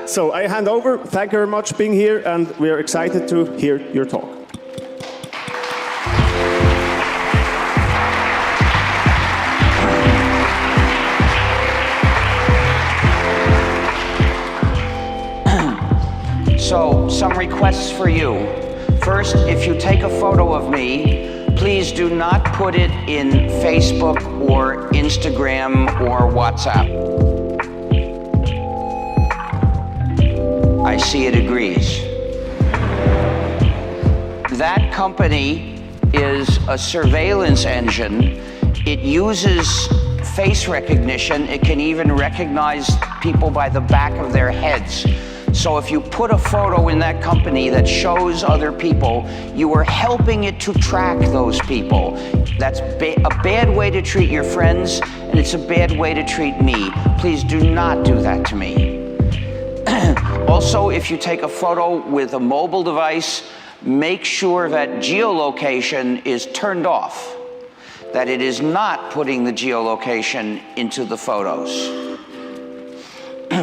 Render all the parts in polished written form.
So I hand over. Thank you very much for being here, and we are excited to hear your talk. So, some requests for you. First, if you take a photo of me, please do not put it in Facebook or Instagram or WhatsApp. I see it agrees. That company is a surveillance engine. It uses face recognition. It can even recognize people by the back of their heads. So if you put a photo in that company that shows other people, you are helping it to track those people. That's a bad way to treat your friends, and it's a bad way to treat me. Please do not do that to me. Also, if you take a photo with a mobile device, make sure that geolocation is turned off, that it is not putting the geolocation into the photos.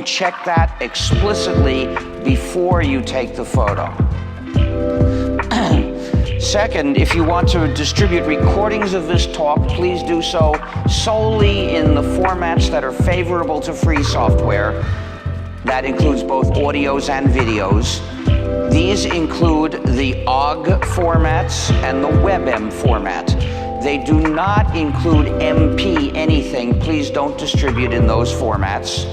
Check that explicitly before you take the photo. Second, if you want to distribute recordings of this talk, please do so solely in the formats that are favorable to free software. That includes both audios and videos. These include the OGG formats and the WebM format. They do not include MP anything. Please don't distribute in those formats,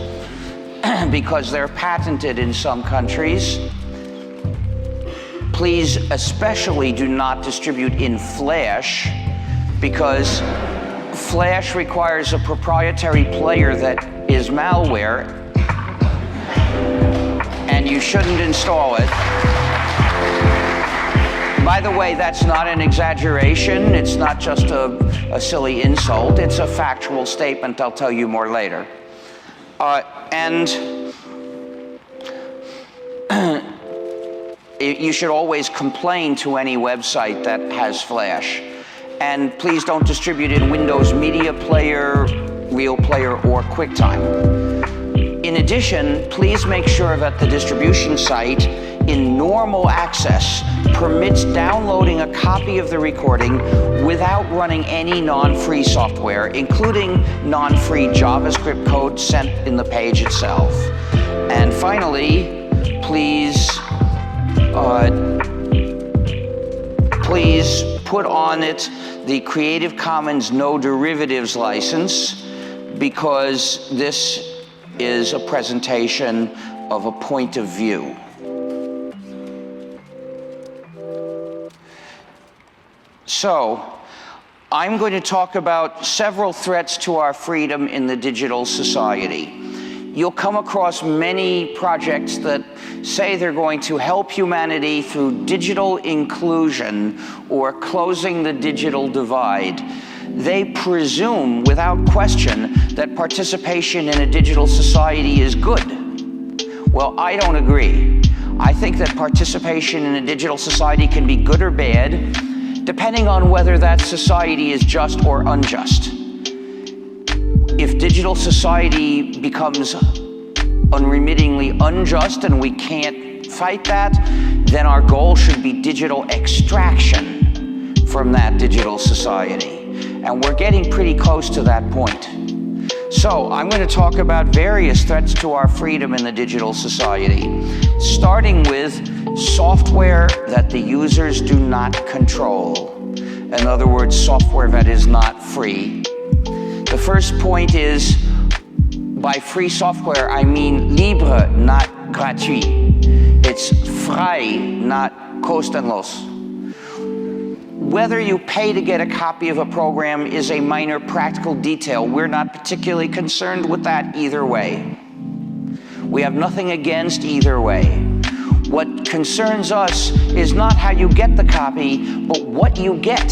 because they're patented in some countries. Please especially do not distribute in Flash, because Flash requires a proprietary player that is malware, and you shouldn't install it. By the way, that's not an exaggeration. It's not just a silly insult. It's a factual statement. I'll tell you more later. And you should always complain to any website that has Flash. And please don't distribute in Windows Media Player, Real Player, or QuickTime. In addition, please make sure that the distribution site in normal access permits downloading a copy of the recording without running any non-free software, including non-free JavaScript code sent in the page itself. And finally, please put on it the Creative Commons No Derivatives license, because this is a presentation of a point of view. So, I'm going to talk about several threats to our freedom in the digital society. You'll come across many projects that say they're going to help humanity through digital inclusion or closing the digital divide. They presume, without question, that participation in a digital society is good. Well, I don't agree. I think that participation in a digital society can be good or bad, depending on whether that society is just or unjust. If digital society becomes unremittingly unjust and we can't fight that, then our goal should be digital extraction from that digital society. And we're getting pretty close to that point. So I'm going to talk about various threats to our freedom in the digital society, starting with software that the users do not control. In other words, software that is not free. The first point is, by free software, I mean libre, not gratuit. It's frei, not kostenlos. Whether you pay to get a copy of a program is a minor practical detail. We're not particularly concerned with that either way. We have nothing against either way. What concerns us is not how you get the copy, but what you get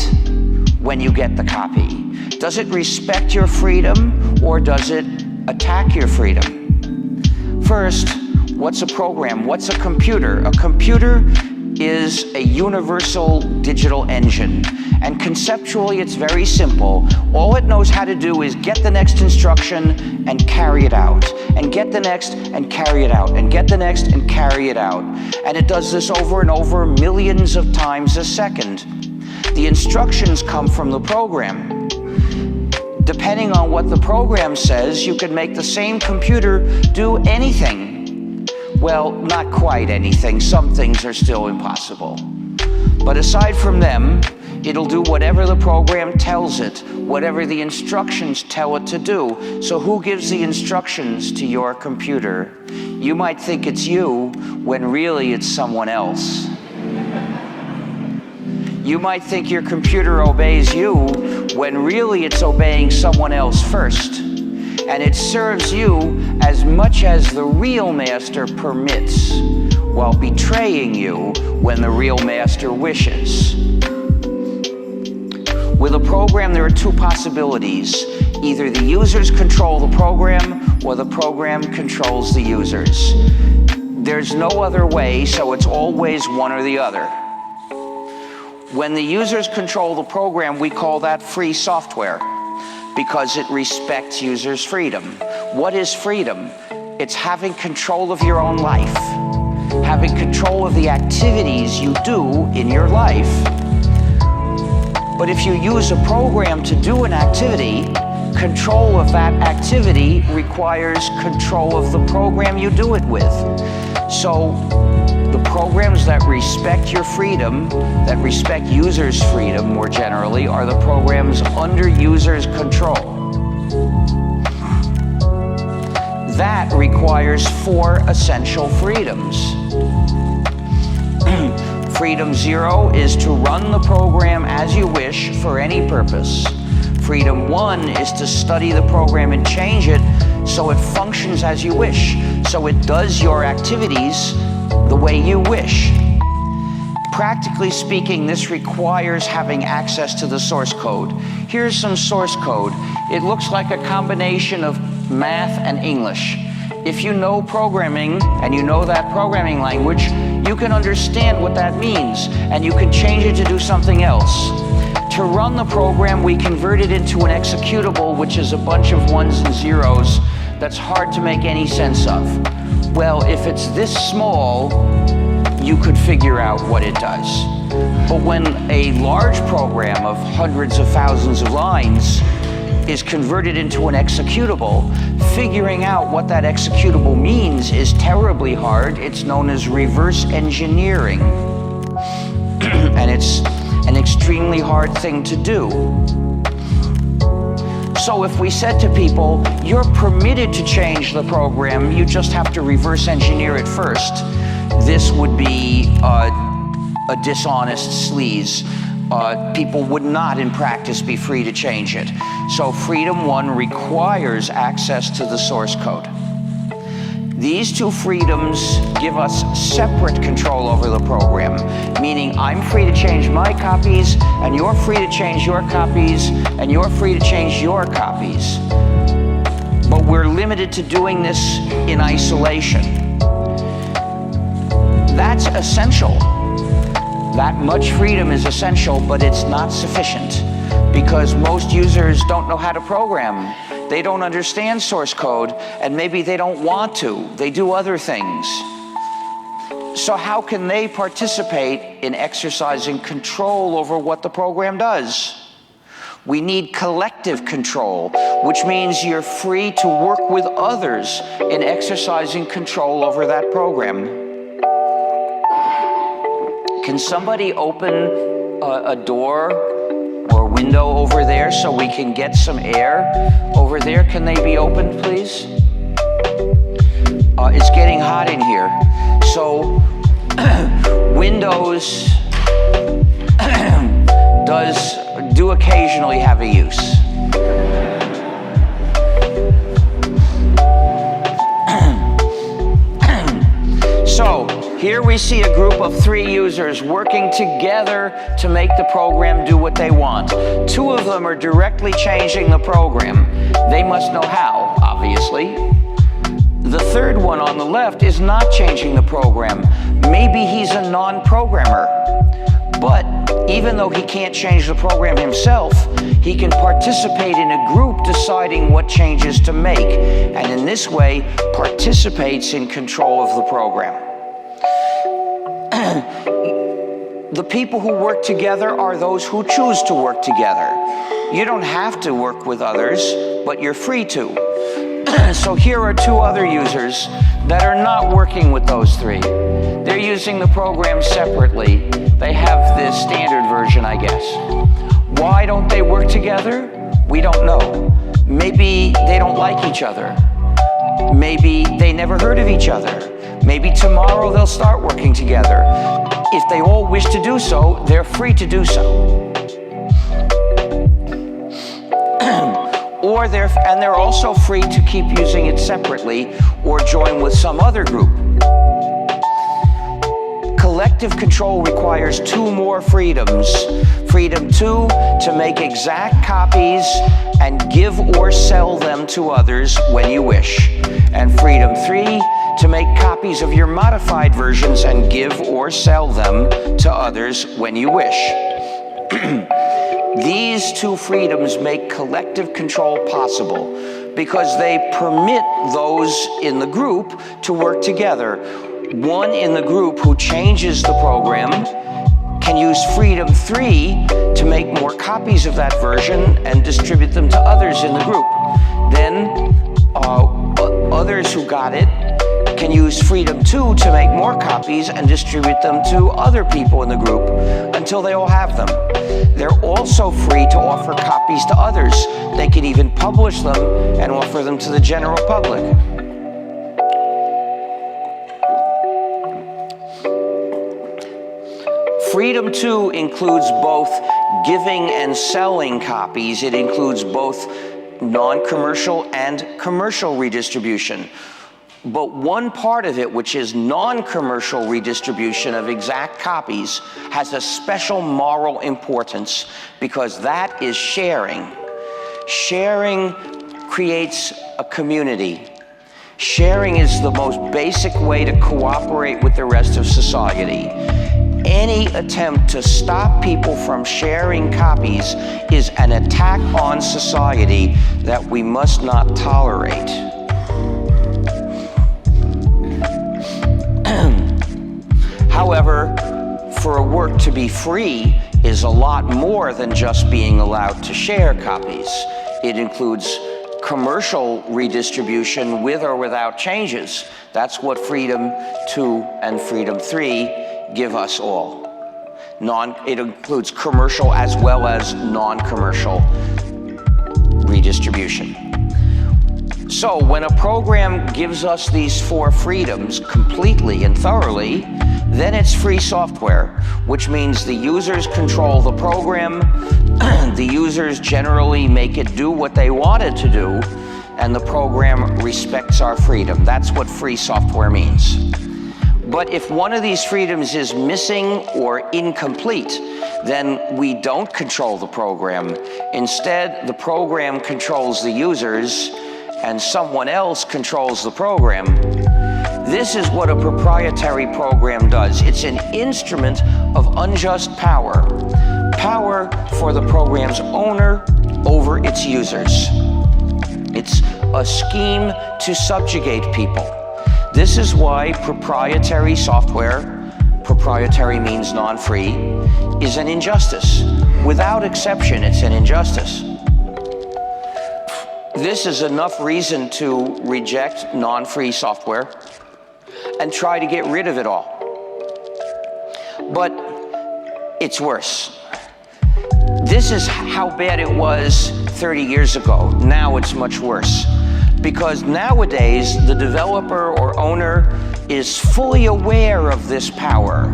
when you get the copy. Does it respect your freedom, or does it attack your freedom? First, what's a program? What's a computer? A computer is a universal digital engine. And conceptually, it's very simple. All it knows how to do is get the next instruction and carry it out, and get the next and carry it out, and get the next and carry it out. And it does this over and over millions of times a second. The instructions come from the program. Depending on what the program says, you can make the same computer do anything. Well, not quite anything. Some things are still impossible. But aside from them, it'll do whatever the program tells it, whatever the instructions tell it to do. So who gives the instructions to your computer? You might think it's you, when really it's someone else. You might think your computer obeys you, when really it's obeying someone else first. And it serves you as much as the real master permits, while betraying you when the real master wishes. With a program, there are two possibilities. Either the users control the program, or the program controls the users. There's no other way, so it's always one or the other. When the users control the program, we call that free software, because it respects users' freedom. What is freedom? It's having control of your own life, having control of the activities you do in your life. But if you use a program to do an activity, control of that activity requires control of the program you do it with. So the programs that respect your freedom, that respect users' freedom more generally, are the programs under users' control. That requires 4 essential freedoms. Freedom 0 is to run the program as you wish for any purpose. Freedom 1 is to study the program and change it so it functions as you wish, so it does your activities the way you wish. Practically speaking, this requires having access to the source code. Here's some source code. It looks like a combination of math and English. If you know programming and you know that programming language, you can understand what that means, and you can change it to do something else. To run the program, we convert it into an executable, which is a bunch of 1s and 0s that's hard to make any sense of. Well, if it's this small, you could figure out what it does. But when a large program of hundreds of thousands of lines is converted into an executable, figuring out what that executable means is terribly hard. It's known as reverse engineering. And it's an extremely hard thing to do. So if we said to people, you're permitted to change the program, you just have to reverse engineer it first, this would be a dishonest sleaze. People would not in practice be free to change it. So Freedom 1 requires access to the source code. These 2 freedoms give us separate control over the program, meaning I'm free to change my copies, and you're free to change your copies, and you're free to change your copies. But we're limited to doing this in isolation. That's essential. That much freedom is essential, but it's not sufficient, because most users don't know how to program. They don't understand source code, and maybe they don't want to. They do other things. So how can they participate in exercising control over what the program does? We need collective control, which means you're free to work with others in exercising control over that program. Can somebody open a door or window over there so we can get some air over there? Can they be opened, please? It's getting hot in here. So Windows do occasionally have a use. So here we see a group of 3 users working together to make the program do what they want. 2 of them are directly changing the program. They must know how, obviously. The third one on the left is not changing the program. Maybe he's a non-programmer, but even though he can't change the program himself, he can participate in a group deciding what changes to make, and in this way participates in control of the program. The people who work together are those who choose to work together. You don't have to work with others, but you're free to. So here are two other users that are not working with those three. They're using the program separately. They have the standard version, I guess. Why don't they work together? We don't know. Maybe they don't like each other. Maybe they never heard of each other. Maybe tomorrow they'll start working together. If they all wish to do so, they're free to do so. And they're also free to keep using it separately or join with some other group. Collective control requires two more freedoms. Freedom 2, to make exact copies and give or sell them to others when you wish. And freedom 3, to make copies of your modified versions and give or sell them to others when you wish. These two freedoms make collective control possible because they permit those in the group to work together. One in the group who changes the program can use freedom 3 to make more copies of that version and distribute them to others in the group. Then others who got it can use freedom 2 to make more copies and distribute them to other people in the group until they all have them. They're also free to offer copies to others. They can even publish them and offer them to the general public. Freedom 2 includes both giving and selling copies. It includes both non-commercial and commercial redistribution. But one part of it, which is non-commercial redistribution of exact copies, has a special moral importance because that is sharing. Sharing creates a community. Sharing is the most basic way to cooperate with the rest of society. Any attempt to stop people from sharing copies is an attack on society that we must not tolerate. However, for a work to be free is a lot more than just being allowed to share copies. It includes commercial redistribution with or without changes. That's what freedom 2 and freedom 3 give us all. It includes commercial as well as non-commercial redistribution. So when a program gives us these 4 freedoms completely and thoroughly, then it's free software, which means the users control the program, the users generally make it do what they want it to do, and the program respects our freedom. That's what free software means. But if one of these freedoms is missing or incomplete, then we don't control the program. Instead, the program controls the users, and someone else controls the program. This is what a proprietary program does. It's an instrument of unjust power. Power for the program's owner over its users. It's a scheme to subjugate people. This is why proprietary software, proprietary means non-free, is an injustice. Without exception, it's an injustice. This is enough reason to reject non-free software and try to get rid of it all. But it's worse. This is how bad it was 30 years ago. Now it's much worse. Because nowadays, the developer or owner is fully aware of this power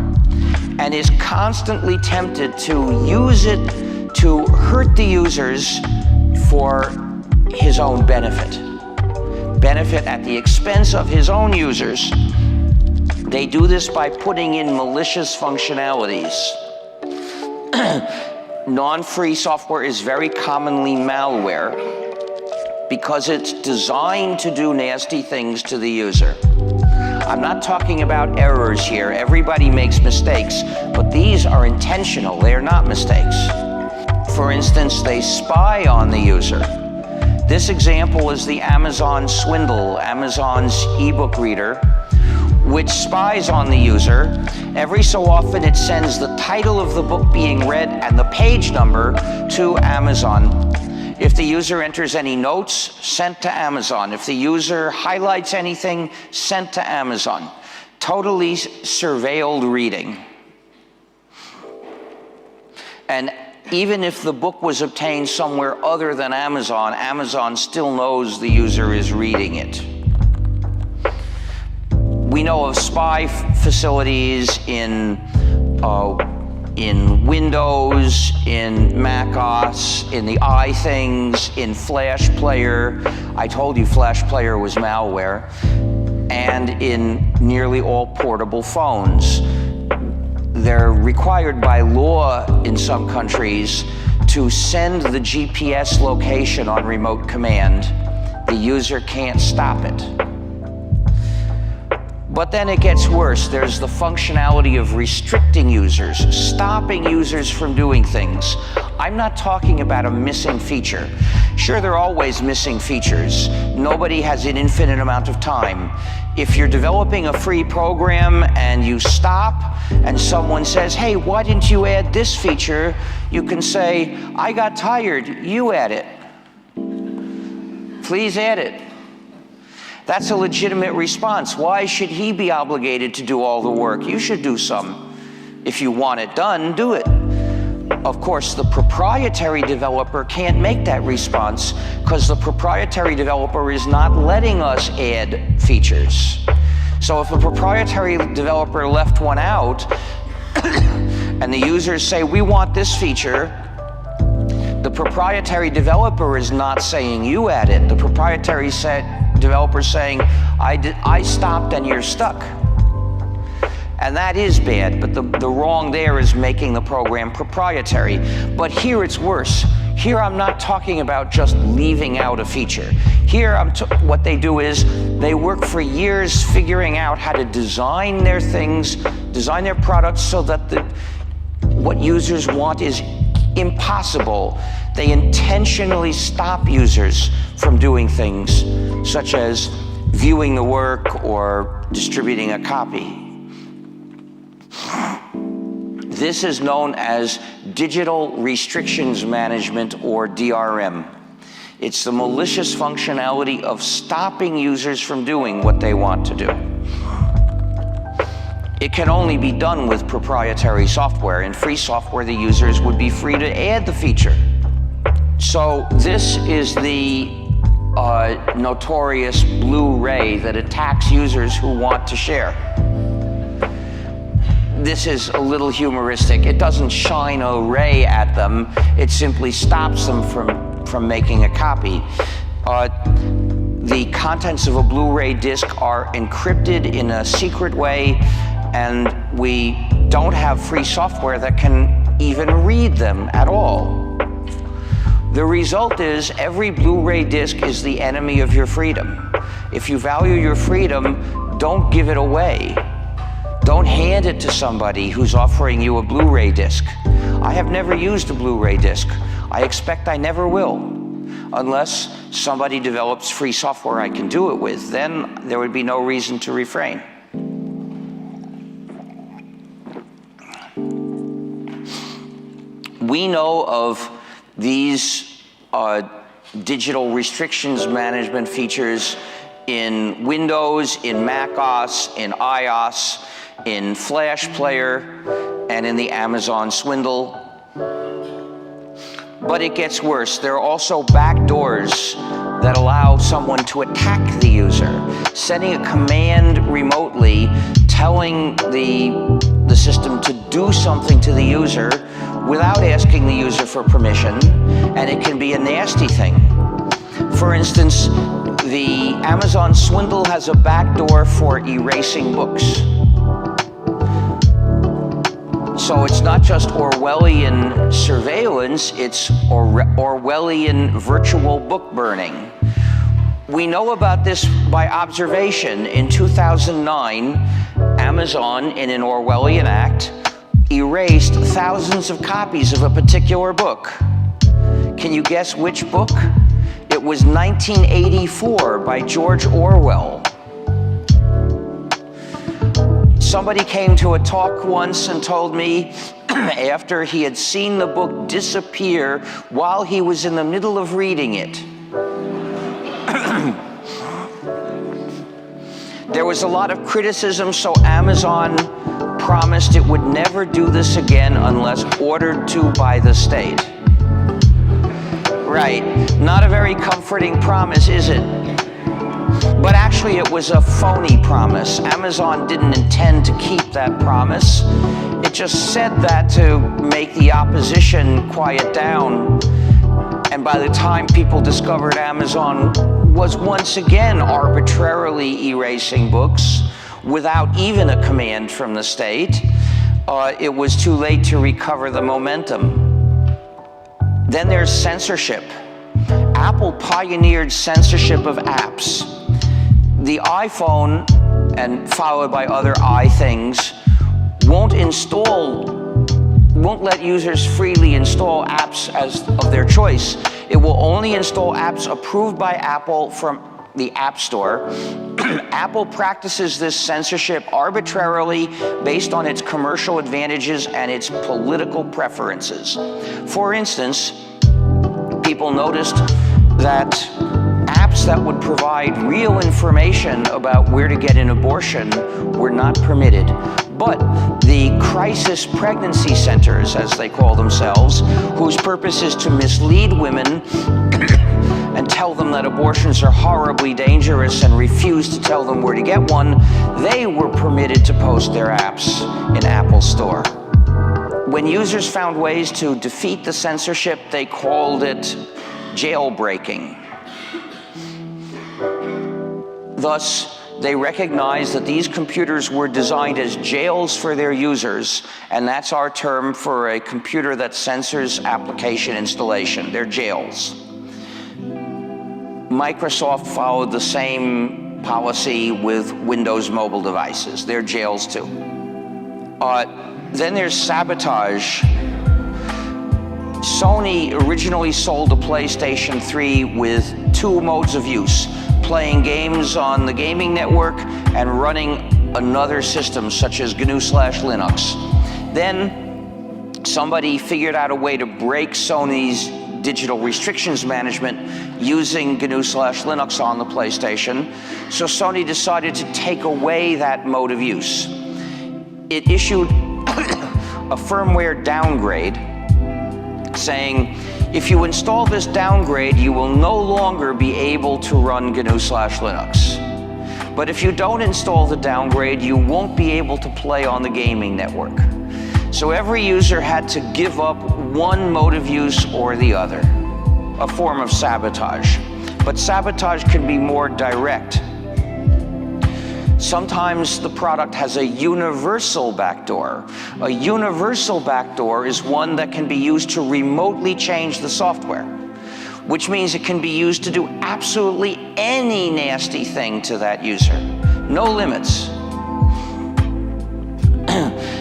and is constantly tempted to use it to hurt the users for his own benefit. Benefit at the expense of his own users. They do this by putting in malicious functionalities. Non-free software is very commonly malware. because it's designed to do nasty things to the user. I'm not talking about errors here. Everybody makes mistakes, but these are intentional. They are not mistakes. For instance, they spy on the user. This example is the Amazon Swindle, Amazon's ebook reader, which spies on the user. Every so often it sends the title of the book being read and the page number to Amazon. If the user enters any notes, sent to Amazon. If the user highlights anything, sent to Amazon. Totally surveilled reading. And even if the book was obtained somewhere other than Amazon, Amazon still knows the user is reading it. We know of spy facilities in Windows, in Mac OS, in the iThings, in Flash Player. I told you Flash Player was malware. And in nearly all portable phones. They're required by law in some countries to send the GPS location on remote command. The user can't stop it. But then it gets worse. There's the functionality of restricting users, stopping users from doing things. I'm not talking about a missing feature. Sure, there are always missing features. Nobody has an infinite amount of time. If you're developing a free program and you stop and someone says, hey, why didn't you add this feature? You can say, I got tired, you add it. Please add it. That's a legitimate response. Why should he be obligated to do all the work? You should do some. If you want it done, do it. Of course, the proprietary developer can't make that response because the proprietary developer is not letting us add features. So if a proprietary developer left one out and the users say, we want this feature, the proprietary developer is not saying you add it. The proprietary developer saying, I stopped and you're stuck. And that is bad, but the wrong there is making the program proprietary. But here it's worse. Here I'm not talking about just leaving out a feature. Here what they do is they work for years figuring out how to design their things, design their products so that what users want is impossible. They intentionally stop users from doing things such as viewing the work or distributing a copy. This is known as Digital Restrictions Management, or DRM. It's the malicious functionality of stopping users from doing what they want to do. It can only be done with proprietary software. In free software, the users would be free to add the feature. So this is the notorious blue ray that attacks users who want to share. This is a little humoristic. It doesn't shine a ray at them. It simply stops them from making a copy. The contents of a Blu-ray disc are encrypted in a secret way, and we don't have free software that can even read them at all. The result is every Blu-ray disc is the enemy of your freedom. If you value your freedom, don't give it away. Don't hand it to somebody who's offering you a Blu-ray disc. I have never used a Blu-ray disc. I expect I never will, unless somebody develops free software I can do it with. Then there would be no reason to refrain. We know of these digital restrictions management features in Windows, in Mac OS, in iOS, in Flash Player, and in the Amazon Swindle. But it gets worse. There are also backdoors that allow someone to attack the user, sending a command remotely, telling the system to do something to the user without asking the user for permission, and it can be a nasty thing. For instance, the Amazon Swindle has a backdoor for erasing books. So it's not just Orwellian surveillance, it's Orwellian virtual book burning. We know about this by observation. In 2009, Amazon, in an Orwellian act, erased thousands of copies of a particular book. Can you guess which book? It was 1984 by George Orwell. Somebody came to a talk once and told me, after he had seen the book disappear while he was in the middle of reading it, there was a lot of criticism, so Amazon promised it would never do this again unless ordered to by the state. Right, not a very comforting promise, is it? But actually it was a phony promise. Amazon didn't intend to keep that promise. It just said that to make the opposition quiet down. And by the time people discovered Amazon was once again arbitrarily erasing books without even a command from the state, it was too late to recover the momentum. Then there's censorship. Apple pioneered censorship of apps. The iPhone, and followed by other iThings, won't let users freely install apps of their choice. It will only install apps approved by Apple from the App Store. Apple practices this censorship arbitrarily based on its commercial advantages and its political preferences. For instance, people noticed that apps that would provide real information about where to get an abortion were not permitted. But the crisis pregnancy centers, as they call themselves, whose purpose is to mislead women and tell them that abortions are horribly dangerous and refuse to tell them where to get one, they were permitted to post their apps in Apple Store. When users found ways to defeat the censorship, they called it jailbreaking. Thus, they recognized that these computers were designed as jails for their users, and that's our term for a computer that censors application installation. They're jails. Microsoft followed the same policy with Windows mobile devices. They're jails too. Then there's sabotage. Sony originally sold the PlayStation 3 with two modes of use: playing games on the gaming network and running another system such as GNU/Linux. Then somebody figured out a way to break Sony's digital restrictions management using GNU/Linux on the PlayStation, so Sony decided to take away that mode of use. It issued a firmware downgrade saying, if you install this downgrade, you will no longer be able to run GNU/Linux. But if you don't install the downgrade, you won't be able to play on the gaming network. So every user had to give up one mode of use or the other, a form of sabotage. But sabotage can be more direct. Sometimes the product has a universal backdoor. A universal backdoor is one that can be used to remotely change the software, which means it can be used to do absolutely any nasty thing to that user. No limits.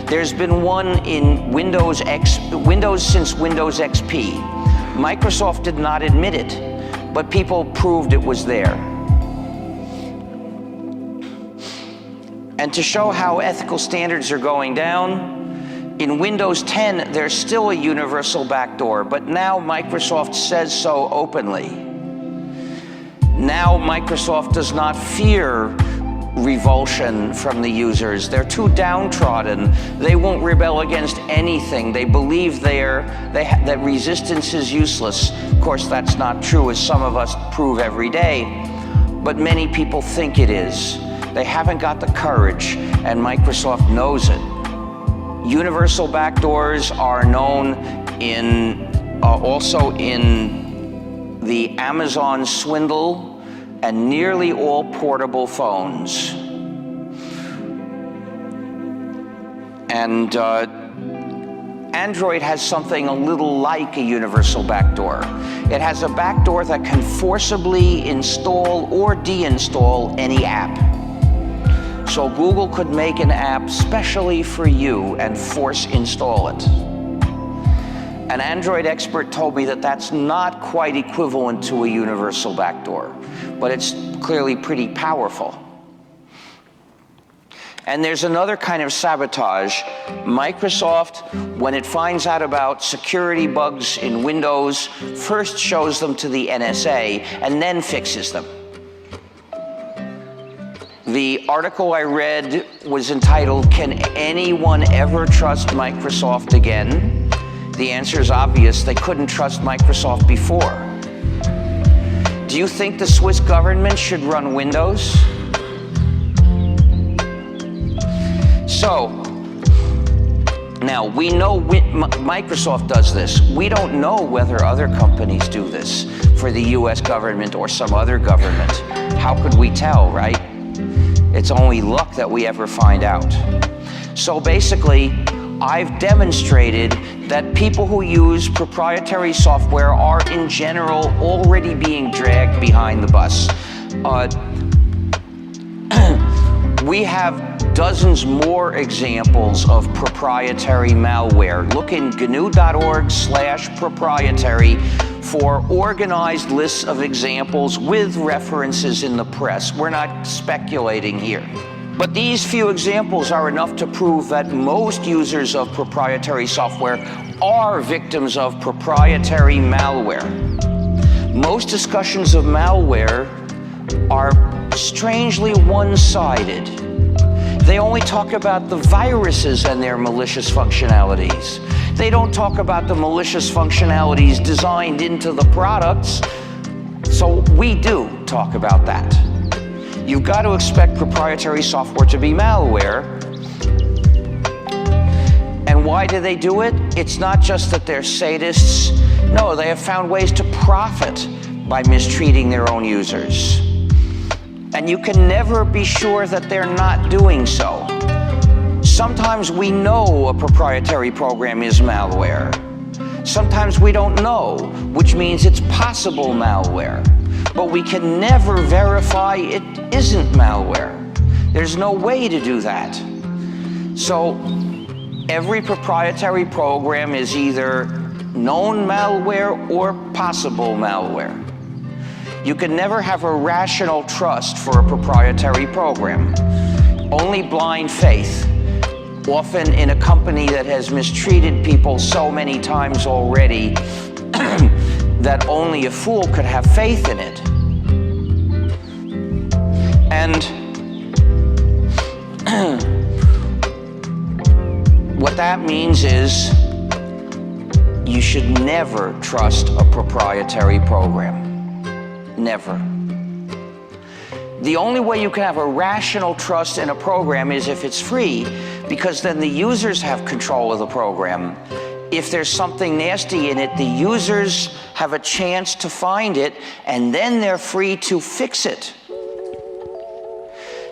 There's been one in Windows since Windows XP. Microsoft did not admit it, but people proved it was there. And to show how ethical standards are going down, in Windows 10, there's still a universal backdoor, but now Microsoft says so openly. Now Microsoft does not fear revulsion from the users. They're too downtrodden. They won't rebel against anything. They believe that resistance is useless. Of course, that's not true, as some of us prove every day, but many people think it is. They haven't got the courage, and Microsoft knows it. Universal backdoors are known also in the Amazon swindle and nearly all portable phones. And Android has something a little like a universal backdoor. It has a backdoor that can forcibly install or deinstall any app. So Google could make an app specially for you and force install it. An Android expert told me that that's not quite equivalent to a universal backdoor, but it's clearly pretty powerful. And there's another kind of sabotage. Microsoft, when it finds out about security bugs in Windows, first shows them to the NSA and then fixes them. The article I read was entitled, "Can anyone ever trust Microsoft again?" The answer is obvious. They couldn't trust Microsoft before. Do you think the Swiss government should run Windows? So, now we know Microsoft does this. We don't know whether other companies do this for the US government or some other government. How could we tell, right? It's only luck that we ever find out. So basically, I've demonstrated that people who use proprietary software are, in general, already being dragged behind the bus. We have dozens more examples of proprietary malware. Look in GNU.org/proprietary for organized lists of examples with references in the press. We're not speculating here. But these few examples are enough to prove that most users of proprietary software are victims of proprietary malware. Most discussions of malware are strangely one-sided. They only talk about the viruses and their malicious functionalities. They don't talk about the malicious functionalities designed into the products. So we do talk about that. You've got to expect proprietary software to be malware. And why do they do it? It's not just that they're sadists. No, they have found ways to profit by mistreating their own users. And you can never be sure that they're not doing so. Sometimes we know a proprietary program is malware. Sometimes we don't know, which means it's possible malware. But we can never verify it isn't malware. There's no way to do that. So every proprietary program is either known malware or possible malware. You can never have a rational trust for a proprietary program. Only blind faith, often in a company that has mistreated people so many times already that only a fool could have faith in it. And what that means is you should never trust a proprietary program. Never. The only way you can have a rational trust in a program is if it's free, because then the users have control of the program. If there's something nasty in it, the users have a chance to find it, and then they're free to fix it.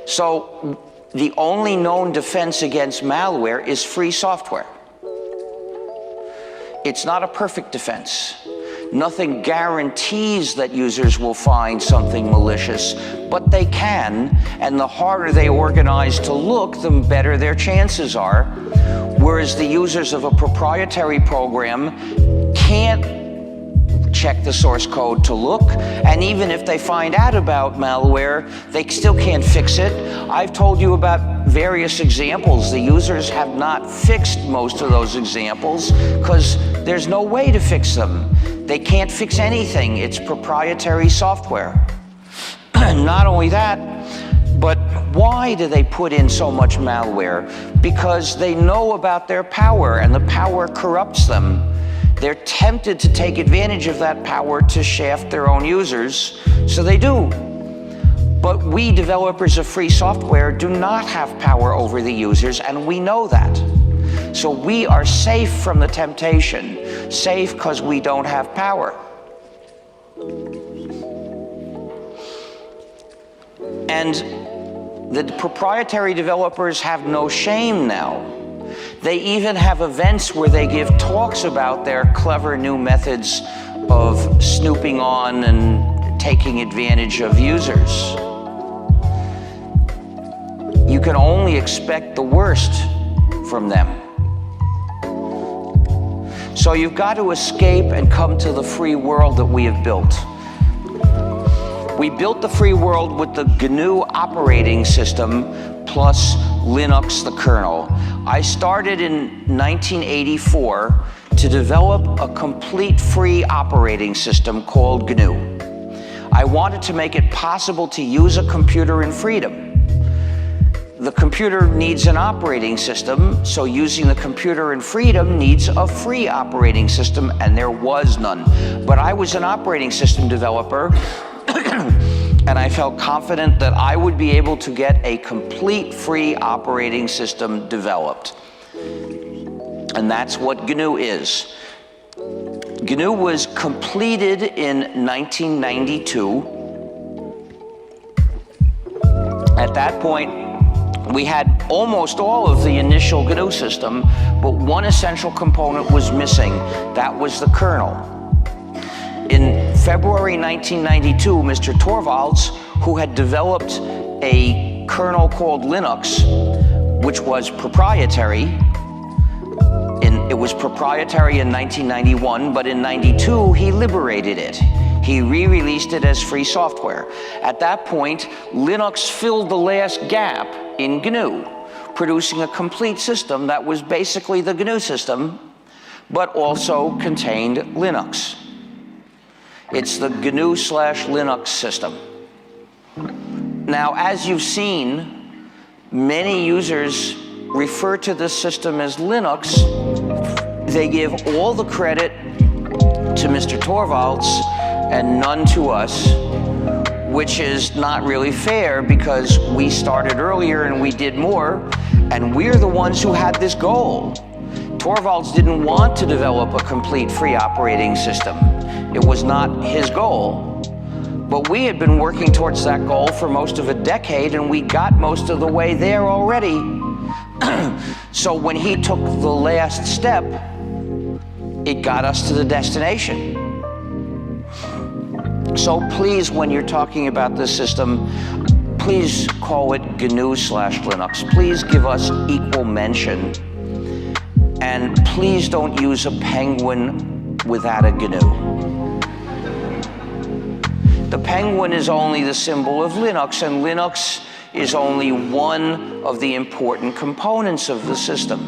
So the only known defense against malware is free software. It's not a perfect defense. Nothing guarantees that users will find something malicious, but they can, and the harder they organize to look, the better their chances are. Whereas the users of a proprietary program can't check the source code to look, and even if they find out about malware, they still can't fix it. I've told you about various examples. The users have not fixed most of those examples because there's no way to fix them. They can't fix anything. It's proprietary software. Not only that, but why do they put in so much malware? Because they know about their power, and the power corrupts them. They're tempted to take advantage of that power to shaft their own users, so they do. But we, developers of free software, do not have power over the users, and we know that. So we are safe from the temptation, safe because we don't have power. And the proprietary developers have no shame now. They even have events where they give talks about their clever new methods of snooping on and taking advantage of users. You can only expect the worst from them. So you've got to escape and come to the free world that we have built. We built the free world with the GNU operating system plus Linux, the kernel. I started in 1984 to develop a complete free operating system called GNU. I wanted to make it possible to use a computer in freedom. The computer needs an operating system, so using the computer in freedom needs a free operating system, and there was none. But I was an operating system developer, and I felt confident that I would be able to get a complete free operating system developed. And that's what GNU is. GNU was completed in 1992. At that point, we had almost all of the initial GNU system, but one essential component was missing. That was the kernel. In February 1992, Mr. Torvalds, who had developed a kernel called Linux, which was proprietary, it was proprietary in 1991, but in 92, he liberated it. He re-released it as free software. At that point, Linux filled the last gap in GNU, producing a complete system that was basically the GNU system, but also contained Linux. It's the GNU/Linux system. Now, as you've seen, many users refer to this system as Linux. They give all the credit to Mr. Torvalds and none to us, which is not really fair because we started earlier and we did more, and we're the ones who had this goal. Torvalds didn't want to develop a complete free operating system. It was not his goal. But we had been working towards that goal for most of a decade, and we got most of the way there already. So when he took the last step, it got us to the destination. So please, when you're talking about this system, please call it GNU/Linux. Please give us equal mention. And please don't use a penguin without a GNU. The penguin is only the symbol of Linux, and Linux is only one of the important components of the system.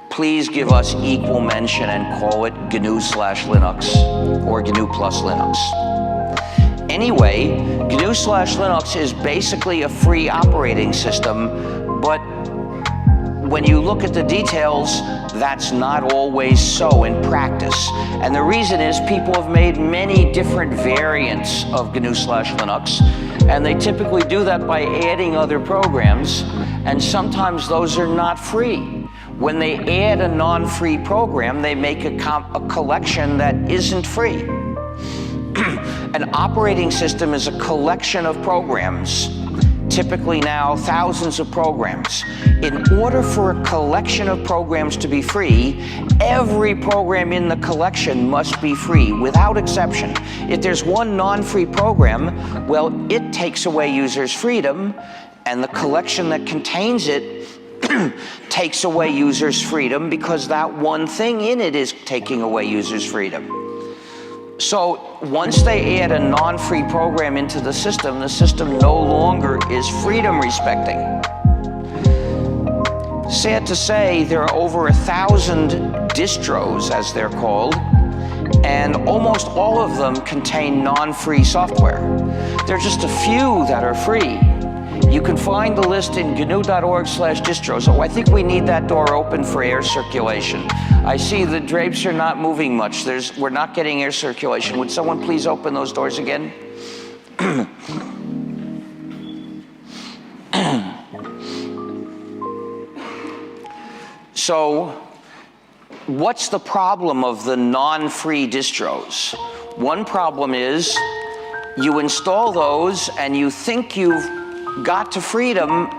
Please give us equal mention and call it GNU/Linux or GNU plus Linux. Anyway, GNU/Linux is basically a free operating system, but when you look at the details, that's not always so in practice. And the reason is people have made many different variants of GNU/Linux, and they typically do that by adding other programs, and sometimes those are not free. When they add a non-free program, they make a collection that isn't free. An operating system is a collection of programs, typically now thousands of programs. In order for a collection of programs to be free, every program in the collection must be free, without exception. If there's one non-free program, well, it takes away users' freedom, and the collection that contains it takes away users' freedom because that one thing in it is taking away users' freedom. So once they add a non-free program into the system no longer is freedom respecting. Sad to say, there are over 1,000 distros, as they're called, and almost all of them contain non-free software. There are just a few that are free. You can find the list in gnu.org/distros. Oh, I think we need that door open for air circulation. I see the drapes are not moving much. We're not getting air circulation. Would someone please open those doors again? So, what's the problem of the non-free distros? One problem is you install those and you think you've got to freedom,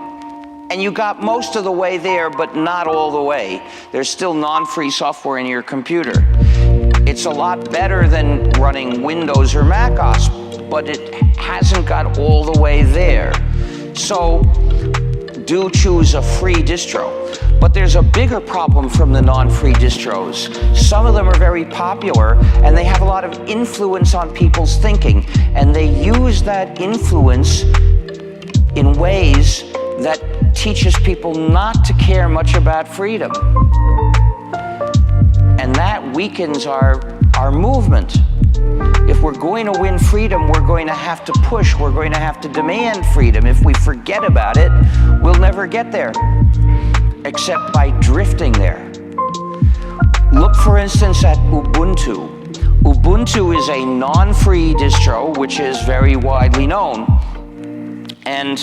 and you got most of the way there, but not all the way. There's still non-free software in your computer. It's a lot better than running Windows or Mac OS, but it hasn't got all the way there. So do choose a free distro. But there's a bigger problem from the non-free distros. Some of them are very popular, and they have a lot of influence on people's thinking, and they use that influence in ways that teaches people not to care much about freedom. And that weakens our movement. If we're going to win freedom, we're going to have to push, we're going to have to demand freedom. If we forget about it, we'll never get there, except by drifting there. Look, for instance, at Ubuntu. Ubuntu is a non-free distro, which is very widely known. And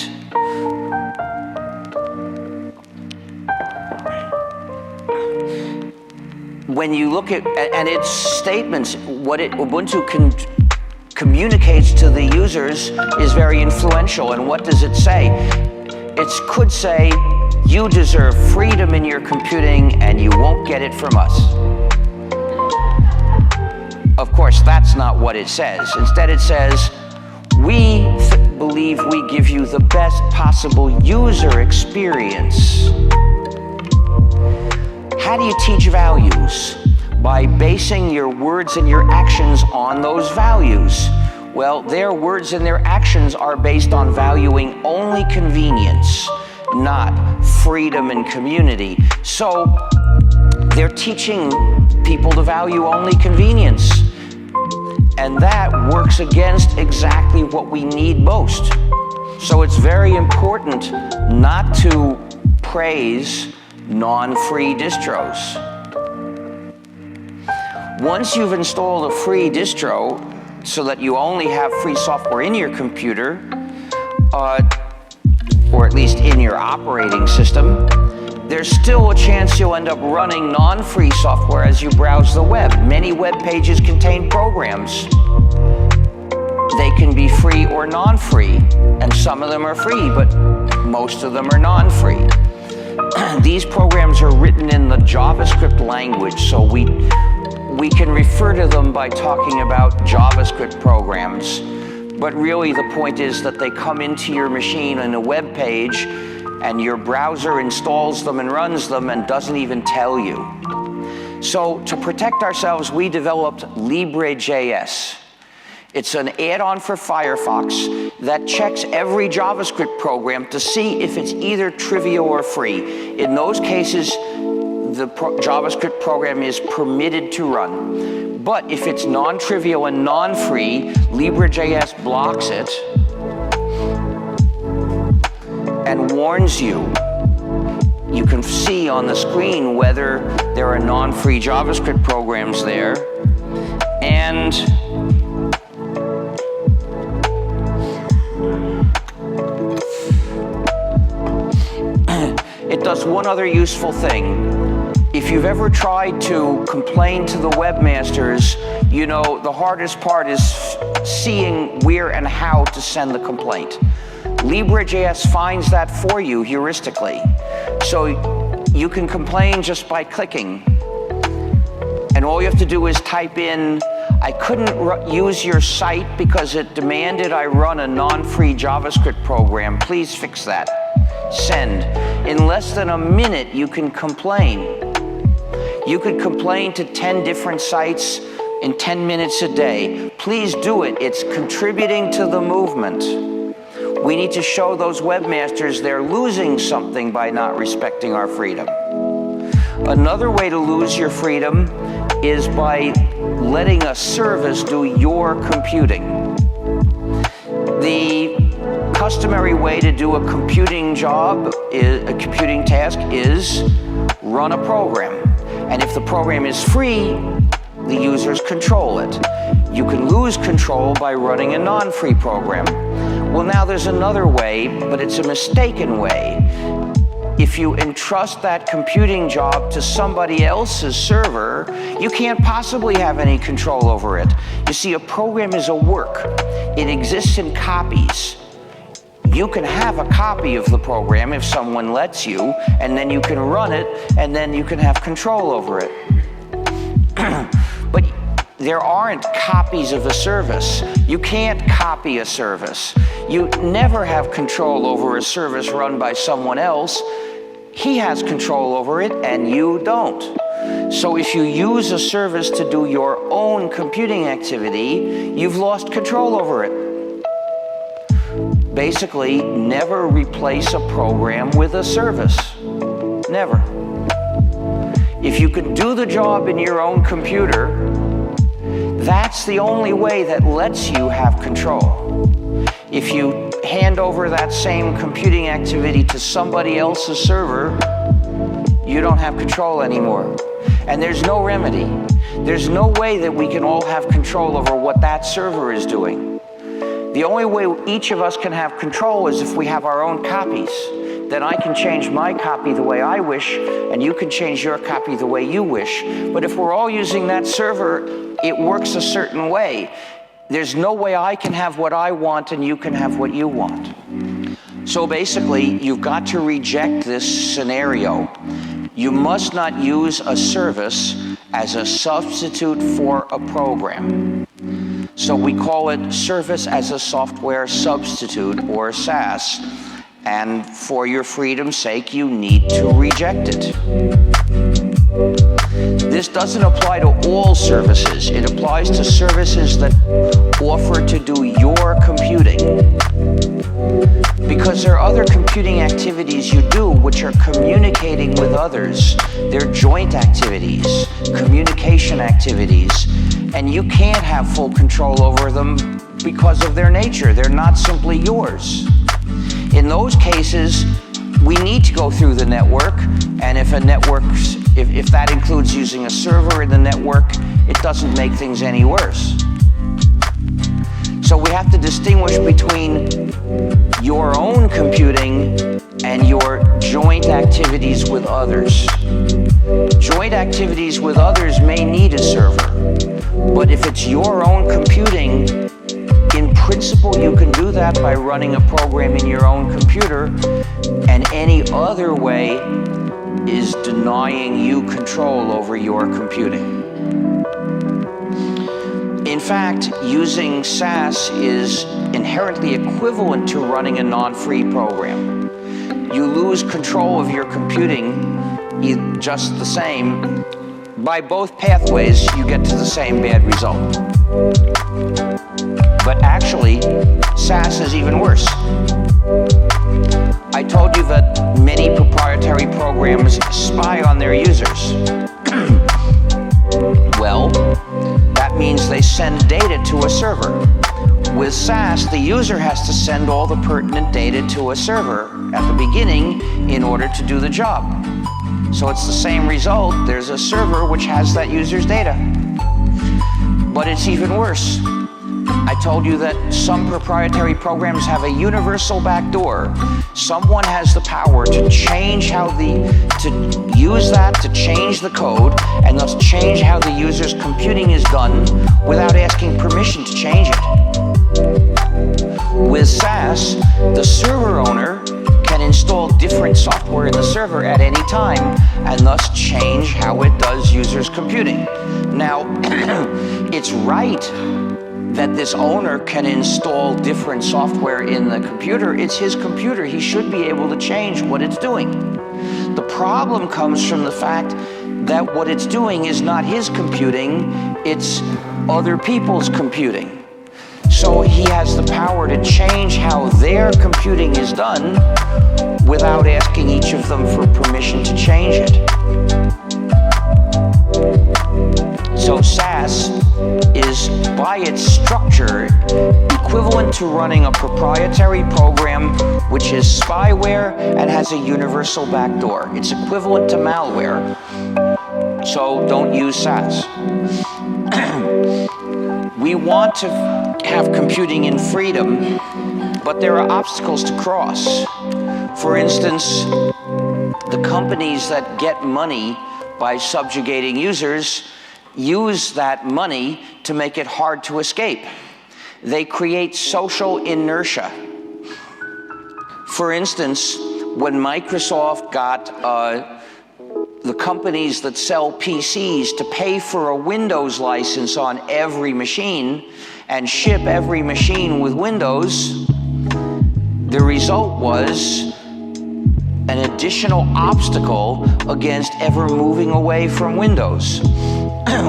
when you look at its statements, what Ubuntu communicates to the users is very influential. And what does it say? It could say, you deserve freedom in your computing and you won't get it from us. Of course, that's not what it says. Instead, it says, we believe we give you the best possible user experience. How do you teach values? By basing your words and your actions on those values. Well, their words and their actions are based on valuing only convenience, not freedom and community. So they're teaching people to value only convenience. And that works against exactly what we need most. So it's very important not to praise non-free distros. Once you've installed a free distro so that you only have free software in your computer, or at least in your operating system, there's still a chance you'll end up running non-free software as you browse the web. Many web pages contain programs. They can be free or non-free, and some of them are free, but most of them are non-free. These programs are written in the JavaScript language, so we can refer to them by talking about JavaScript programs. But really the point is that they come into your machine in a web page, and your browser installs them and runs them and doesn't even tell you. So to protect ourselves, we developed Libre.js. It's an add-on for Firefox that checks every JavaScript program to see if it's either trivial or free. In those cases, the JavaScript program is permitted to run. But if it's non-trivial and non-free, Libre.js blocks it and warns you. You can see on the screen whether there are non-free JavaScript programs there, and it does one other useful thing. If you've ever tried to complain to the webmasters, you know the hardest part is seeing where and how to send the complaint. Libre.js finds that for you heuristically. So you can complain just by clicking. And all you have to do is type in, I couldn't use your site because it demanded I run a non-free JavaScript program. Please fix that. Send. In less than a minute, you can complain. You could complain to 10 different sites in 10 minutes a day. Please do it. It's contributing to the movement. We need to show those webmasters they're losing something by not respecting our freedom. Another way to lose your freedom is by letting a service do your computing. The customary way to do a computing job, a computing task, is run a program. And if the program is free, the users control it. You can lose control by running a non-free program. Well, now there's another way, but it's a mistaken way. If you entrust that computing job to somebody else's server, you can't possibly have any control over it. You see, a program is a work. It exists in copies. You can have a copy of the program if someone lets you, and then you can run it, and then you can have control over it. But there aren't copies of a service. You can't copy a service. You never have control over a service run by someone else. He has control over it, and you don't. So if you use a service to do your own computing activity, you've lost control over it. Basically, never replace a program with a service. Never. If you can do the job in your own computer, that's the only way that lets you have control. If you hand over that same computing activity to somebody else's server, you don't have control anymore. And there's no remedy. There's no way that we can all have control over what that server is doing. The only way each of us can have control is if we have our own copies. Then I can change my copy the way I wish, and you can change your copy the way you wish. But if we're all using that server, it works a certain way. There's no way I can have what I want and you can have what you want. So basically, you've got to reject this scenario. You must not use a service as a substitute for a program. So we call it Service as a Software Substitute, or SAS. And for your freedom's sake, you need to reject it. This doesn't apply to all services. It applies to services that offer to do your computing. Because there are other computing activities you do which are communicating with others. They're joint activities, communication activities, and you can't have full control over them because of their nature. They're not simply yours. In those cases, we need to go through the network, and if that includes using a server in the network, it doesn't make things any worse. So we have to distinguish between your own computing and your joint activities with others. Joint activities with others may need a server, but if it's your own computing, in principle, you can do that by running a program in your own computer, and any other way is denying you control over your computing. In fact, using SAS is inherently equivalent to running a non-free program. You lose control of your computing just the same. By both pathways, you get to the same bad result. But actually, SAS is even worse. I told you that many proprietary programs spy on their users. Well, that means they send data to a server. With SAS, the user has to send all the pertinent data to a server at the beginning in order to do the job. So it's the same result. There's a server which has that user's data. But it's even worse. I told you that some proprietary programs have a universal backdoor. Someone has the power to change to use that to change the code, and thus change how the user's computing is done without asking permission to change it. With SAS, the server owner can install different software in the server at any time, and thus change how it does users' computing. Now, it's right that this owner can install different software in the computer. It's his computer. He should be able to change what it's doing. The problem comes from the fact that what it's doing is not his computing, it's other people's computing. So he has the power to change how their computing is done without asking each of them for permission to change it. So SAS is, by its structure, equivalent to running a proprietary program which is spyware and has a universal backdoor. It's equivalent to malware. So don't use SAS. We want to have computing in freedom, but there are obstacles to cross. For instance, the companies that get money by subjugating users use that money to make it hard to escape. They create social inertia. For instance, when Microsoft got the companies that sell PCs to pay for a Windows license on every machine and ship every machine with Windows, the result was an additional obstacle against ever moving away from Windows.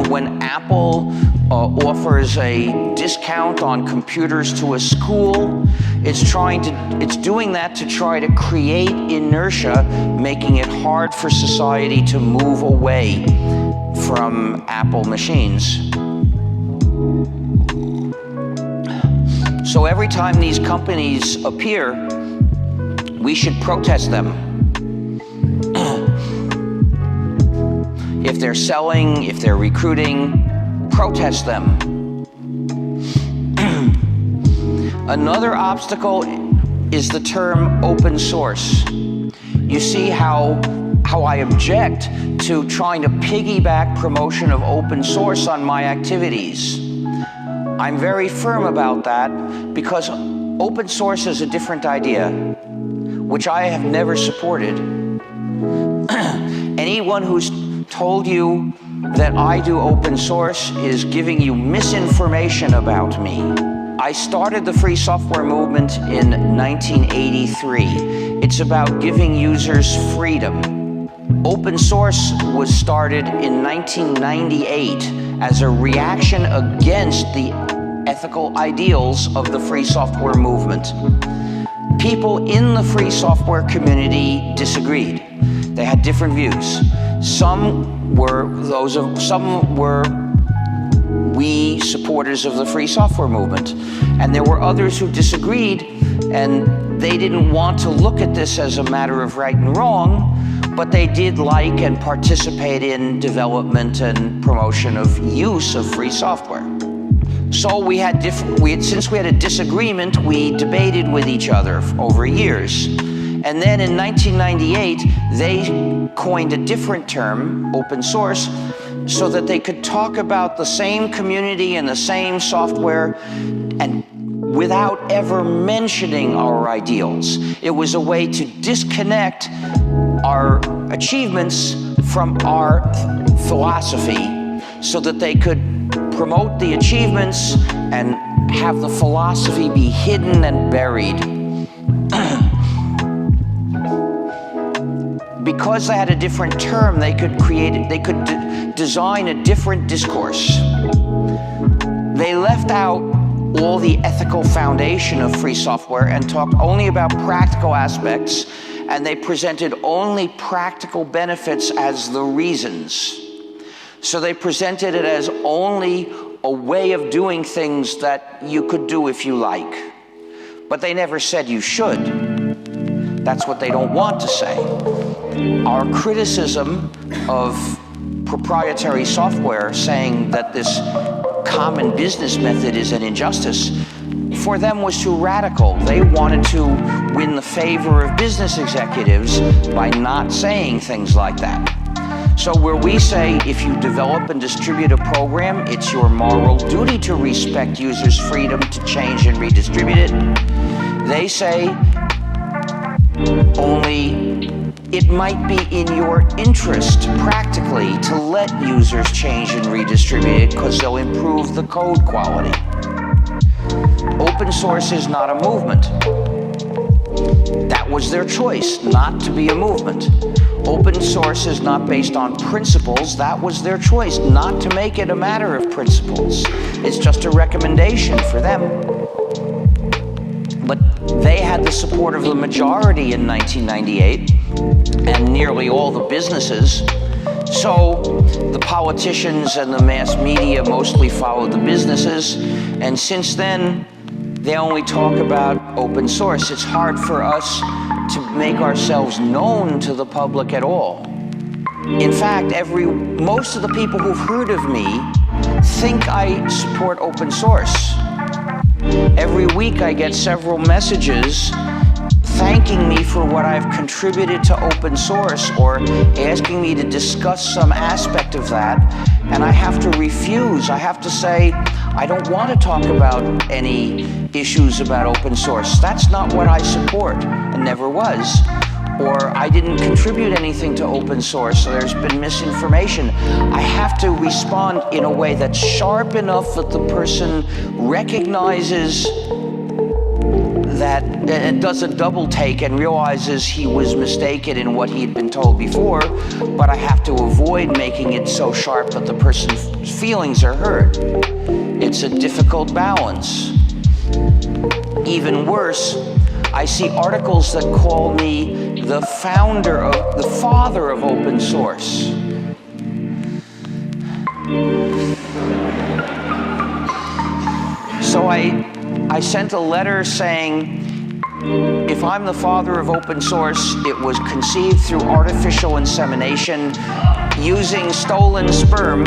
When Apple offers a discount on computers to a school, it's doing that to try to create inertia, making it hard for society to move away from Apple machines. So every time these companies appear, we should protest them. If they're selling, if they're recruiting, protest them. Another obstacle is the term open source. You see how I object to trying to piggyback promotion of open source on my activities. I'm very firm about that because open source is a different idea, which I have never supported. Anyone who's told you that I do open source is giving you misinformation about me. I started the free software movement in 1983. It's about giving users freedom. Open source was started in 1998 as a reaction against the ethical ideals of the free software movement. People in the free software community disagreed. They had different views. Some were we supporters of the free software movement, and there were others who disagreed, and they didn't want to look at this as a matter of right and wrong, but they did like and participate in development and promotion of use of free software. So since we had a disagreement, we debated with each other over years. And then in 1998, they coined a different term, open source, so that they could talk about the same community and the same software and without ever mentioning our ideals. It was a way to disconnect our achievements from our philosophy so that they could promote the achievements and have the philosophy be hidden and buried. Because they had a different term, they could design a different discourse. They left out all the ethical foundation of free software and talked only about practical aspects, and they presented only practical benefits as the reasons. So they presented it as only a way of doing things that you could do if you like. But they never said you should. That's what they don't want to say. Our criticism of proprietary software, saying that this common business method is an injustice, for them was too radical. They wanted to win the favor of business executives by not saying things like that. So where we say if you develop and distribute a program, it's your moral duty to respect users' freedom to change and redistribute it, they say only it might be in your interest practically to let users change and redistribute it because they'll improve the code quality. Open source is not a movement. That was their choice, not to be a movement. Open source is not based on principles. That was their choice, not to make it a matter of principles. It's just a recommendation for them. But they had the support of the majority in 1998 and nearly all the businesses. So the politicians and the mass media mostly followed the businesses. And since then, they only talk about open source. It's hard for us to make ourselves known to the public at all. In fact, most of the people who've heard of me think I support open source. Every week I get several messages thanking me for what I've contributed to open source or asking me to discuss some aspect of that, and I have to refuse. I have to say, I don't want to talk about any issues about open source. That's not what I support, and never was. Or I didn't contribute anything to open source, so there's been misinformation. I have to respond in a way that's sharp enough that the person recognizes that, and does a double take and realizes he was mistaken in what he had been told before, but I have to avoid making it so sharp that the person's feelings are hurt. It's a difficult balance. Even worse, I see articles that call me the father of open source. So I sent a letter saying, if I'm the father of open source, it was conceived through artificial insemination using stolen sperm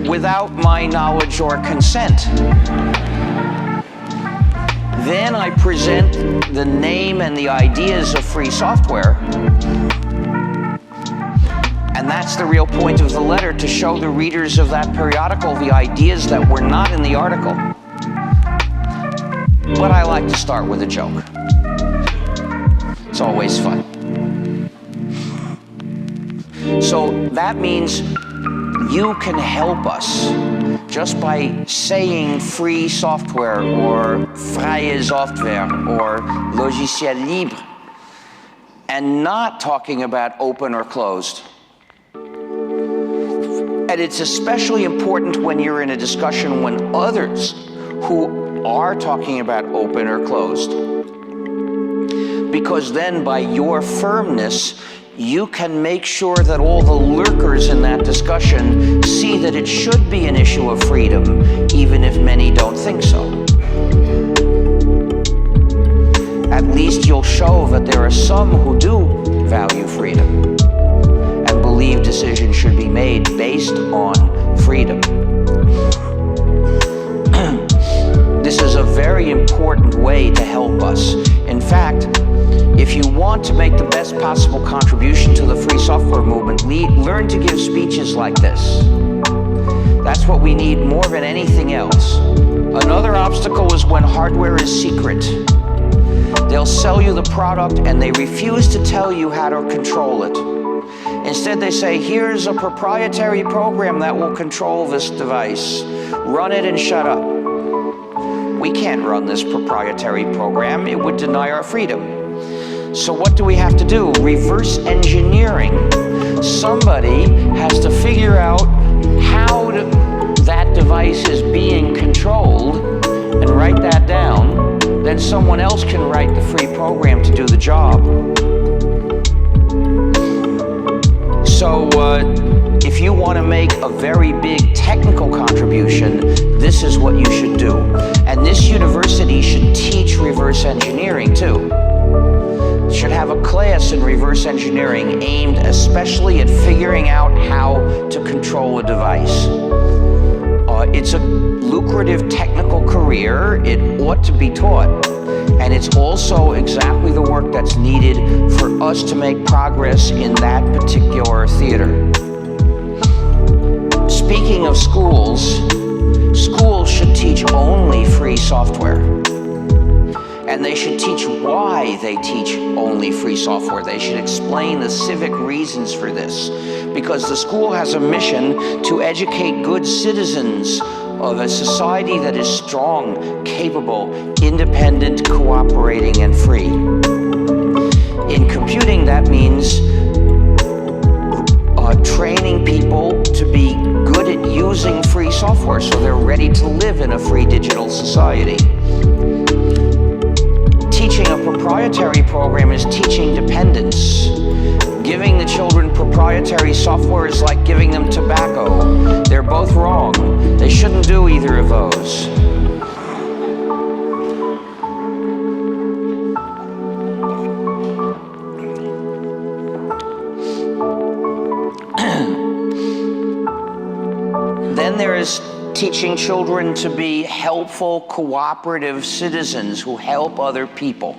without my knowledge or consent. Then I present the name and the ideas of free software. And that's the real point of the letter, to show the readers of that periodical the ideas that were not in the article. But I like to start with a joke. It's always fun. So that means you can help us just by saying free software or vrije software or logiciel libre and not talking about open or closed. And it's especially important when you're in a discussion when others who are talking about open or closed. Because then by your firmness, you can make sure that all the lurkers in that discussion see that it should be an issue of freedom, even if many don't think so. At least you'll show that there are some who do value freedom and believe decisions should be made based on freedom. This is a very important way to help us. In fact, if you want to make the best possible contribution to the free software movement, learn to give speeches like this. That's what we need more than anything else. Another obstacle is when hardware is secret. They'll sell you the product and they refuse to tell you how to control it. Instead, they say, here's a proprietary program that will control this device. Run it and shut up. We can't run this proprietary program. It would deny our freedom. So what do we have to do? Reverse engineering. Somebody has to figure out how that device is being controlled and write that down. Then someone else can write the free program to do the job. So if you want to make a very big technical contribution, this is what you should do. And this university should teach reverse engineering too. Should have a class in reverse engineering aimed especially at figuring out how to control a device. It's a lucrative technical career. It ought to be taught. And it's also exactly the work that's needed for us to make progress in that particular theater. Speaking of schools, schools should teach only free software. And they should teach why they teach only free software. They should explain the civic reasons for this. Because the school has a mission to educate good citizens of a society that is strong, capable, independent, cooperating, and free. In computing, that means training people to be good at using free software so they're ready to live in a free digital society. Teaching a proprietary program is teaching dependence. Giving the children proprietary software is like giving them tobacco. They're both wrong. They shouldn't do either of those. Then there is teaching children to be helpful, cooperative citizens who help other people.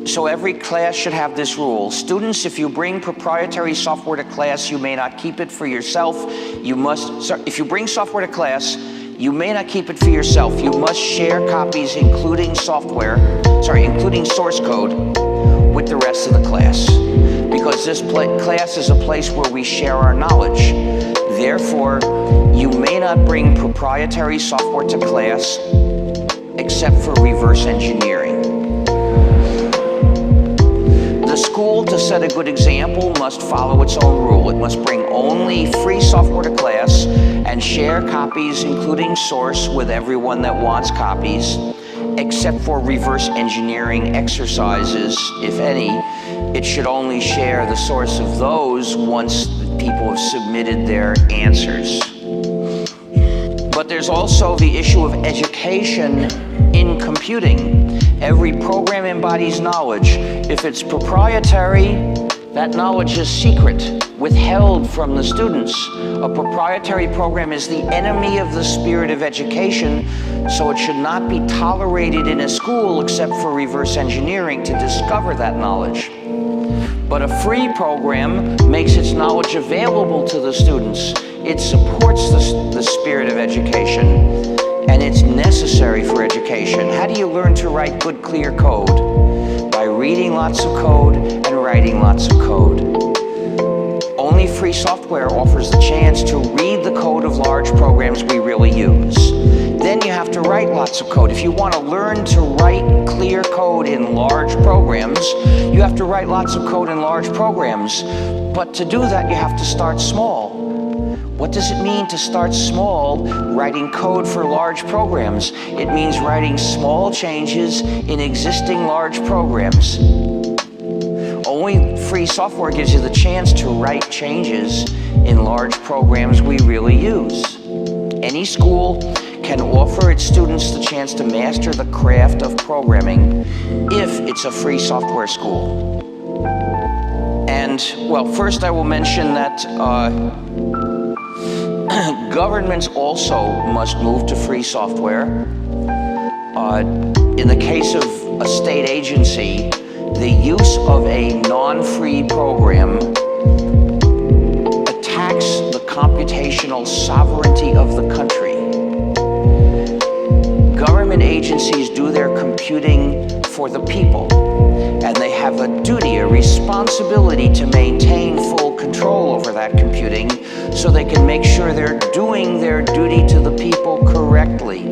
So every class should have this rule. Students, if you bring proprietary software to class, you may not keep it for yourself. If you bring software to class, You may not keep it for yourself. You must share copies, including source code, with the rest of the class. Because this class is a place where we share our knowledge. Therefore, you may not bring proprietary software to class except for reverse engineering. The school, to set a good example, must follow its own rule. It must bring only free software to class and share copies, including source, with everyone that wants copies, except for reverse engineering exercises, if any. It should only share the source of those once people have submitted their answers. But there's also the issue of education in computing. Every program embodies knowledge. If it's proprietary, that knowledge is secret, withheld from the students. A proprietary program is the enemy of the spirit of education, so it should not be tolerated in a school except for reverse engineering to discover that knowledge. But a free program makes its knowledge available to the students. It supports the spirit of education, and it's necessary for education. How do you learn to write good, clear code? By reading lots of code and writing lots of code. Only free software offers the chance to read the code of large programs we really use. Then you have to write lots of code. If you want to learn to write clear code in large programs, you have to write lots of code in large programs. But to do that, you have to start small. What does it mean to start small, writing code for large programs? It means writing small changes in existing large programs. Only free software gives you the chance to write changes in large programs we really use. Any school can offer its students the chance to master the craft of programming if it's a free software school. And, well, first I will mention that governments also must move to free software. In the case of a state agency, the use of a non-free program attacks the computational sovereignty of the country. Government agencies do their computing for the people, and they have a duty, a responsibility to maintain full control over that computing so they can make sure they're doing their duty to the people correctly.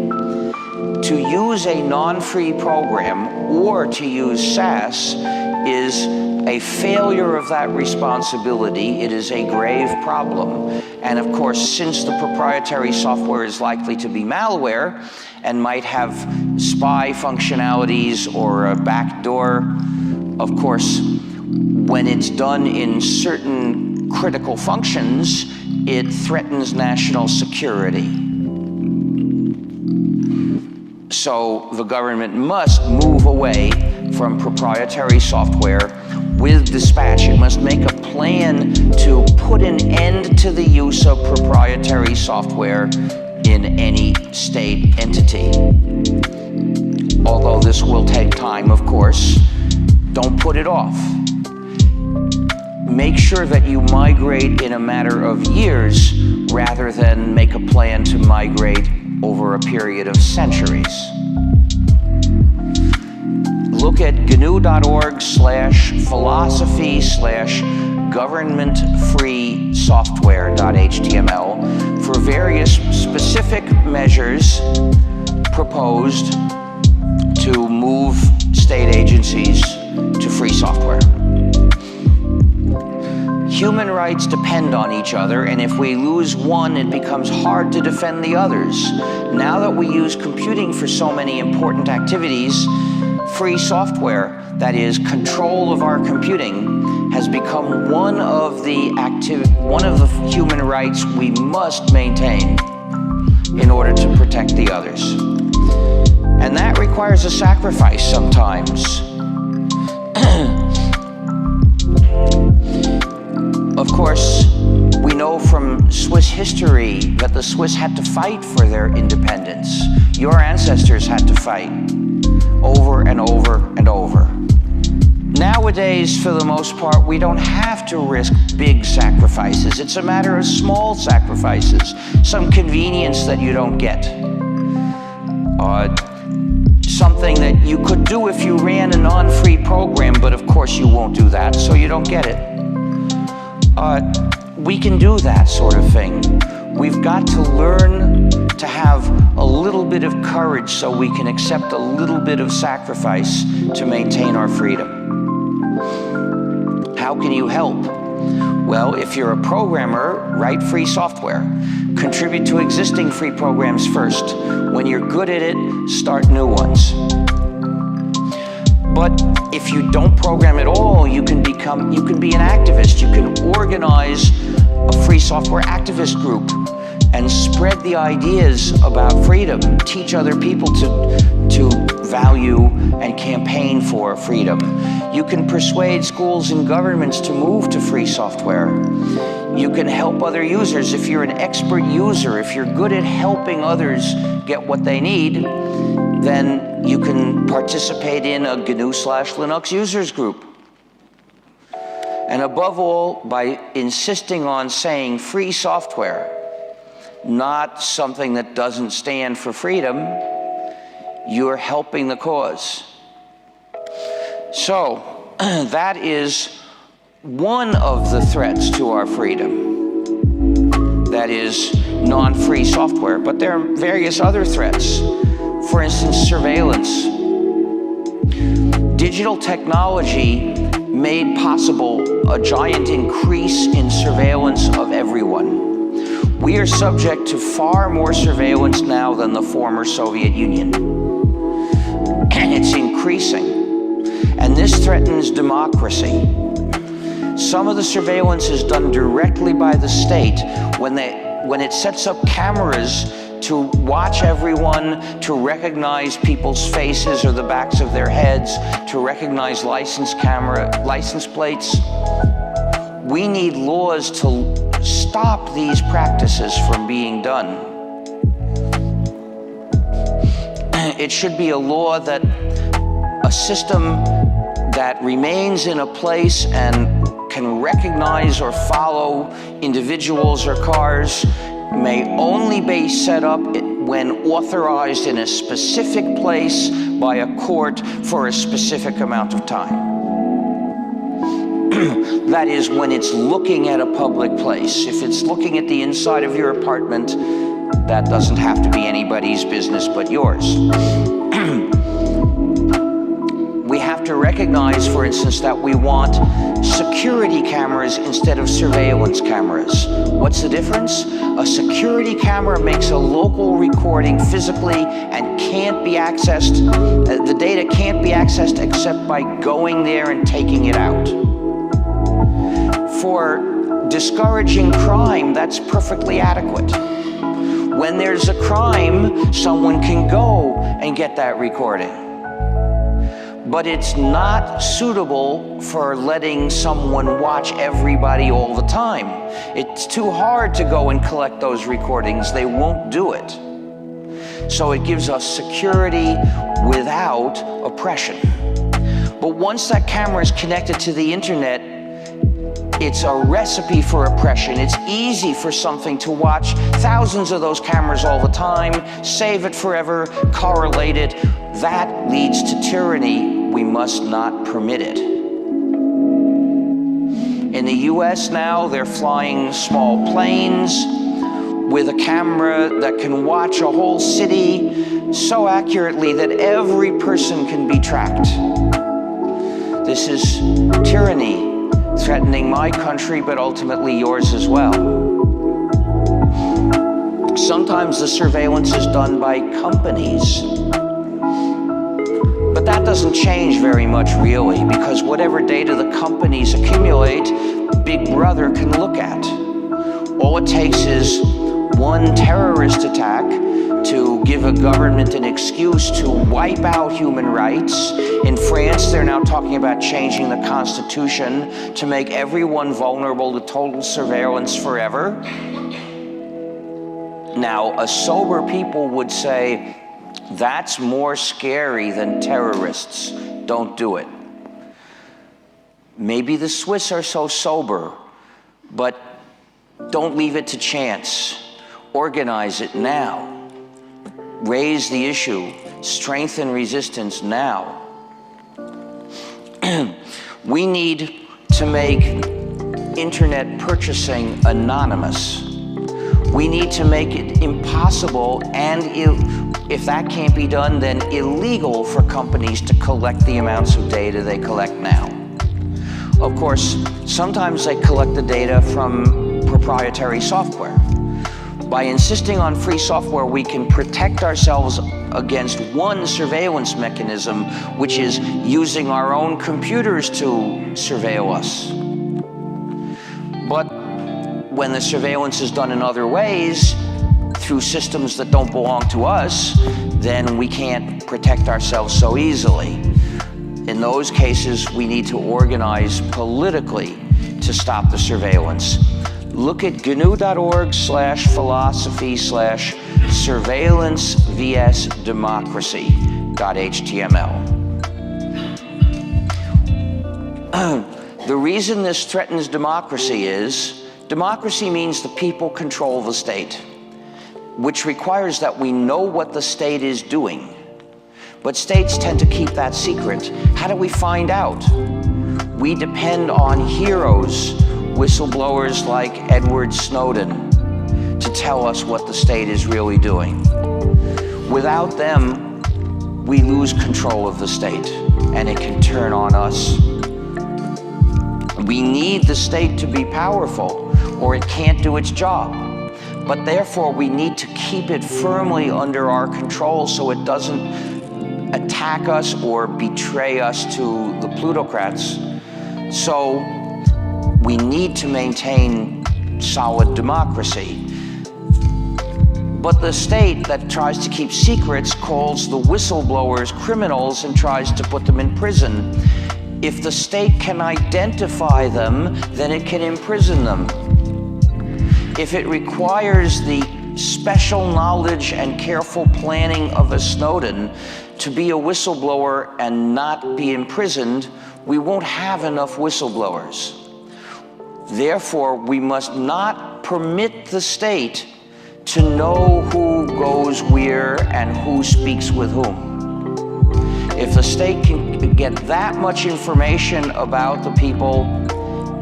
To use a non-free program or to use SAS is a failure of that responsibility. It is a grave problem. And of course, since the proprietary software is likely to be malware and might have spy functionalities or a backdoor, of course, when it's done in certain critical functions, it threatens national security. So the government must move away from proprietary software with dispatch. It must make a plan to put an end to the use of proprietary software in any state entity. Although this will take time, of course, don't put it off. Make sure that you migrate in a matter of years rather than make a plan to migrate over a period of centuries. Look at gnu.org/philosophy/governmentfreesoftware.html for various specific measures proposed to move state agencies to free software. Human rights depend on each other, and if we lose one, it becomes hard to defend the others. Now that we use computing for so many important activities, free software, that is, control of our computing, has become one of the human rights we must maintain in order to protect the others. And that requires a sacrifice sometimes. Of course, we know from Swiss history that the Swiss had to fight for their independence. Your ancestors had to fight over and over and over. Now Nowadays, for the most part, we don't have to risk big sacrifices. It's a matter of small sacrifices, some convenience that you don't get. Something that you could do if you ran a non-free program, but of course you won't do that, so you don't get it. We can do that sort of thing. We've got to learn to have a little bit of courage so we can accept a little bit of sacrifice to maintain our freedom. How can you help? Well, if you're a programmer, write free software. Contribute to existing free programs first. When you're good at it, start new ones. But if you don't program at all, you can be an activist. You can organize a free software activist group and spread the ideas about freedom. Teach other people to value and campaign for freedom. You can persuade schools and governments to move to free software. You can help other users. If you're an expert user, if you're good at helping others get what they need, then you can participate in a GNU/Linux users group. And above all, by insisting on saying free software, not something that doesn't stand for freedom, you're helping the cause. So, that is one of the threats to our freedom. That is non-free software. But there are various other threats. For instance, surveillance. Digital technology made possible a giant increase in surveillance of everyone. We are subject to far more surveillance now than the former Soviet Union. And it's increasing. And this threatens democracy. Some of the surveillance is done directly by the state when it sets up cameras to watch everyone, to recognize people's faces or the backs of their heads, to recognize license plates. We need laws to stop these practices from being done. It should be a law that a system that remains in a place and can recognize or follow individuals or cars may only be set up when authorized in a specific place by a court for a specific amount of time. That is, when it's looking at a public place. If it's looking at the inside of your apartment, that doesn't have to be anybody's business but yours. We have to recognize, for instance, that we want security cameras instead of surveillance cameras. What's the difference? A security camera makes a local recording physically and can't be accessed. The data can't be accessed except by going there and taking it out. For discouraging crime, that's perfectly adequate. When there's a crime, someone can go and get that recording. But it's not suitable for letting someone watch everybody all the time. It's too hard to go and collect those recordings. They won't do it. So it gives us security without oppression. But once that camera is connected to the internet, it's a recipe for oppression. It's easy for something to watch thousands of those cameras all the time, save it forever, correlate it. That leads to tyranny. We must not permit it. In the US now, they're flying small planes with a camera that can watch a whole city so accurately that every person can be tracked. This is tyranny, threatening my country, but ultimately yours as well. Sometimes the surveillance is done by companies. But that doesn't change very much, really, because whatever data the companies accumulate, Big Brother can look at. All it takes is one terrorist attack to give a government an excuse to wipe out human rights. In France, they're now talking about changing the constitution to make everyone vulnerable to total surveillance forever. Now, a sober people would say, that's more scary than terrorists. Don't do it. Maybe the Swiss are so sober, but don't leave it to chance. Organize it now. Raise the issue. Strengthen resistance now. We need to make internet purchasing anonymous. We need to make it impossible and, if that can't be done, then illegal for companies to collect the amounts of data they collect now. Of course, sometimes they collect the data from proprietary software. By insisting on free software, we can protect ourselves against one surveillance mechanism, which is using our own computers to surveil us. But when the surveillance is done in other ways, through systems that don't belong to us, then we can't protect ourselves so easily. In those cases, we need to organize politically to stop the surveillance. Look at gnu.org/philosophy/surveillance-vs-democracy.html. The reason this threatens democracy is, democracy means the people control the state, which requires that we know what the state is doing. But states tend to keep that secret. How do we find out? We depend on heroes, whistleblowers like Edward Snowden, to tell us what the state is really doing. Without them, we lose control of the state, and it can turn on us. We need the state to be powerful, or it can't do its job. But therefore, we need to keep it firmly under our control so it doesn't attack us or betray us to the plutocrats. So we need to maintain solid democracy. But the state that tries to keep secrets calls the whistleblowers criminals and tries to put them in prison. If the state can identify them, then it can imprison them. If it requires the special knowledge and careful planning of a Snowden to be a whistleblower and not be imprisoned, we won't have enough whistleblowers. Therefore, we must not permit the state to know who goes where and who speaks with whom. If the state can get that much information about the people,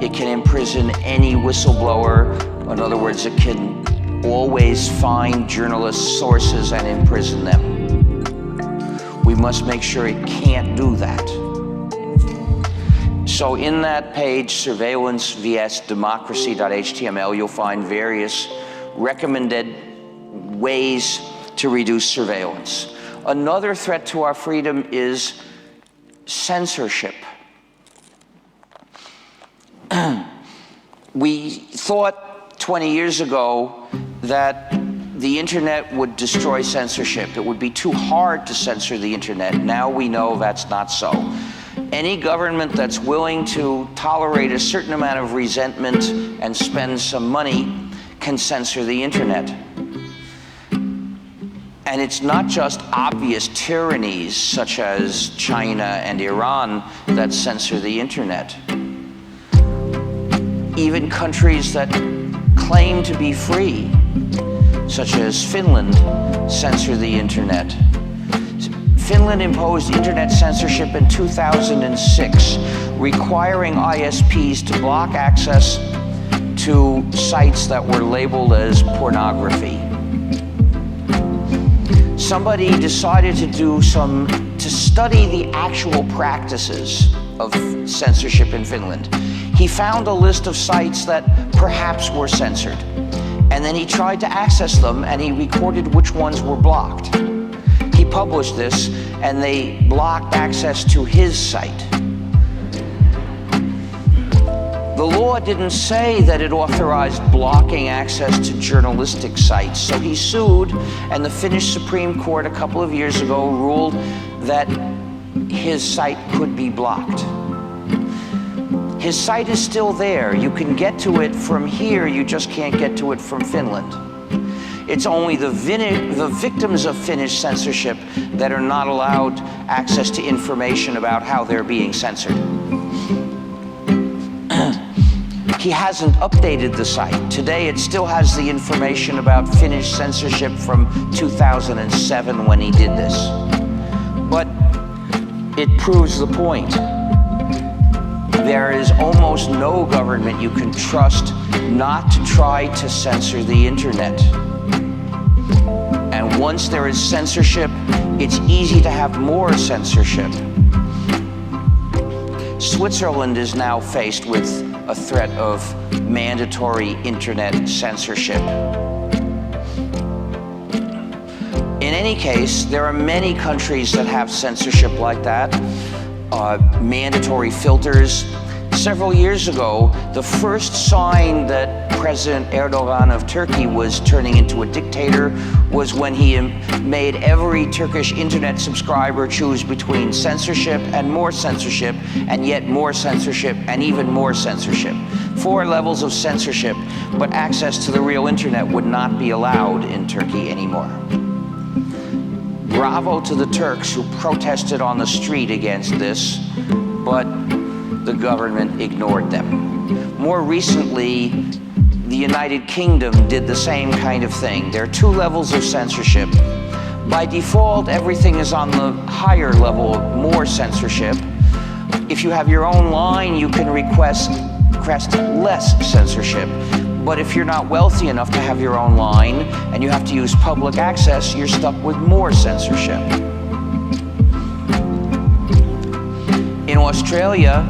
it can imprison any whistleblower. In other words, it can always find journalists' sources and imprison them. We must make sure it can't do that. So in that page, surveillance-vs-democracy.html, you'll find various recommended ways to reduce surveillance. Another threat to our freedom is censorship. We thought 20 years ago that the internet would destroy censorship. It would be too hard to censor the internet. Now we know that's not so. Any government that's willing to tolerate a certain amount of resentment and spend some money can censor the internet. And it's not just obvious tyrannies such as China and Iran that censor the internet. Even countries that claim to be free, such as Finland, censor the internet. Finland imposed internet censorship in 2006, requiring ISPs to block access to sites that were labeled as pornography. Somebody decided to study the actual practices of censorship in Finland. He found a list of sites that perhaps were censored, and then he tried to access them, and he recorded which ones were blocked. He published this, and they blocked access to his site. The law didn't say that it authorized blocking access to journalistic sites, so he sued, and the Finnish Supreme Court a couple of years ago ruled that his site could be blocked. His site is still there. You can get to it from here, you just can't get to it from Finland. It's only the victims of Finnish censorship that are not allowed access to information about how they're being censored. he hasn't updated the site. Today it still has the information about Finnish censorship from 2007 when he did this. But it proves the point. There is almost no government you can trust not to try to censor the internet. And once there is censorship, it's easy to have more censorship. Switzerland is now faced with a threat of mandatory internet censorship. In any case, there are many countries that have censorship like that, mandatory filters. Several years ago, the first sign that President Erdogan of Turkey was turning into a dictator was when he made every Turkish internet subscriber choose between censorship and more censorship, and yet more censorship and even more censorship. 4 levels of censorship, but access to the real internet would not be allowed in Turkey anymore. Bravo to the Turks who protested on the street against this, but the government ignored them. More recently, the United Kingdom did the same kind of thing. There are 2 levels of censorship. By default, everything is on the higher level of more censorship. If you have your own line, you can request less censorship. But if you're not wealthy enough to have your own line and you have to use public access, you're stuck with more censorship. In Australia,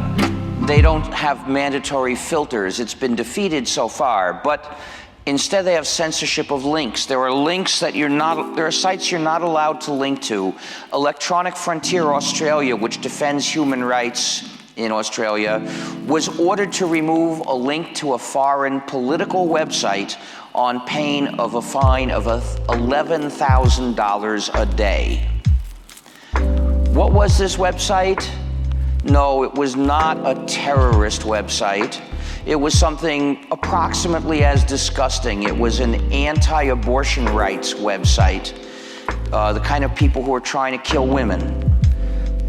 they don't have mandatory filters. It's been defeated so far, but instead they have censorship of links. There are links that there are sites you're not allowed to link to. Electronic Frontier Australia, which defends human rights in Australia, was ordered to remove a link to a foreign political website on pain of a fine of $11,000 a day. What was this website? No, it was not a terrorist website. It was something approximately as disgusting. It was an anti-abortion rights website, the kind of people who are trying to kill women.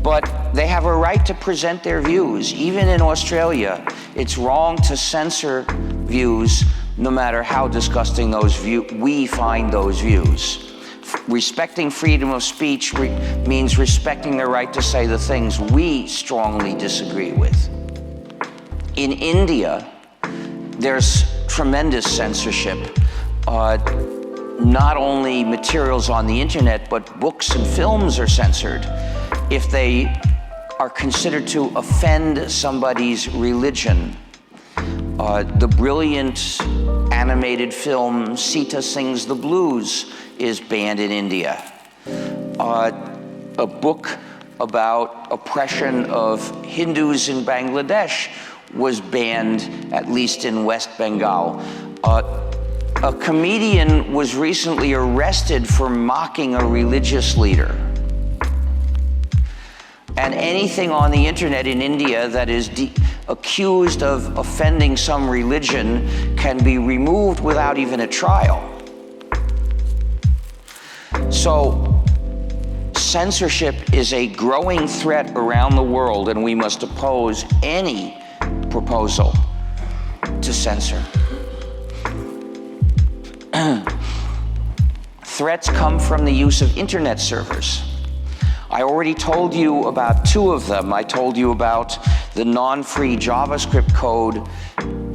But they have a right to present their views. Even in Australia, it's wrong to censor views no matter how disgusting we find those views. Respecting freedom of speech means respecting the right to say the things we strongly disagree with. In India, there's tremendous censorship. Not only materials on the internet, but books and films are censored if they are considered to offend somebody's religion. The brilliant animated film Sita Sings the Blues is banned in India. A book about oppression of Hindus in Bangladesh was banned, at least in West Bengal. A comedian was recently arrested for mocking a religious leader. And anything on the internet in India that is accused of offending some religion can be removed without even a trial. So censorship is a growing threat around the world, and we must oppose any proposal to censor. Threats come from the use of internet servers. I already told you about 2 of them. I told you about the non-free JavaScript code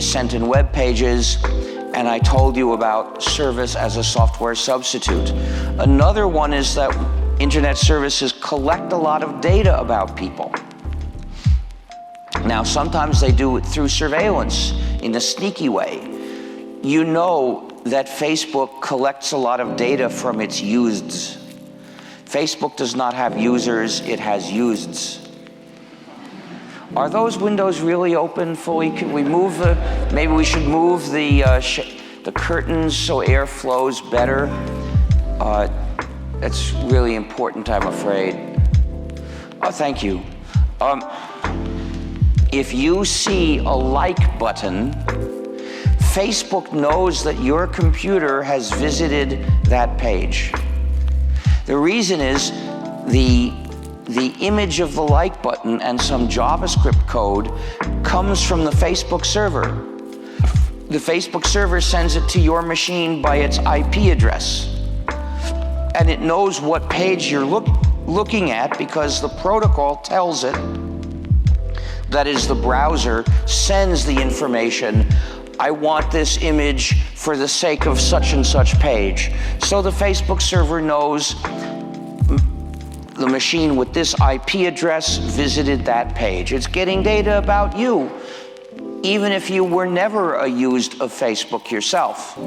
sent in web pages, and I told you about service as a software substitute. Another one is that internet services collect a lot of data about people. Now, sometimes they do it through surveillance in a sneaky way. You know that Facebook collects a lot of data from its useds. Facebook does not have users, it has useds. Are those windows really open fully? Can we move maybe we should move the curtains so air flows better? That's really important, I'm afraid. Oh, thank you. If you see a like button, Facebook knows that your computer has visited that page. The reason is the image of the like button and some JavaScript code comes from the Facebook server. The Facebook server sends it to your machine by its IP address. And it knows what page you're looking at because the protocol tells it, that is, the browser sends the information, I want this image for the sake of such and such page. So the Facebook server knows the machine with this IP address visited that page. It's getting data about you, even if you were never a user of Facebook yourself.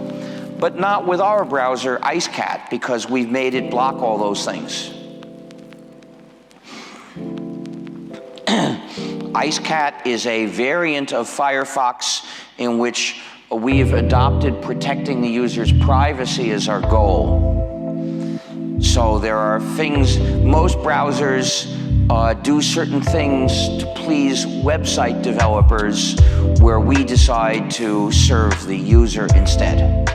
But not with our browser, IceCat, because we've made it block all those things. IceCat is a variant of Firefox in which we've adopted protecting the user's privacy as our goal. So there are things, most browsers do certain things to please website developers where we decide to serve the user instead.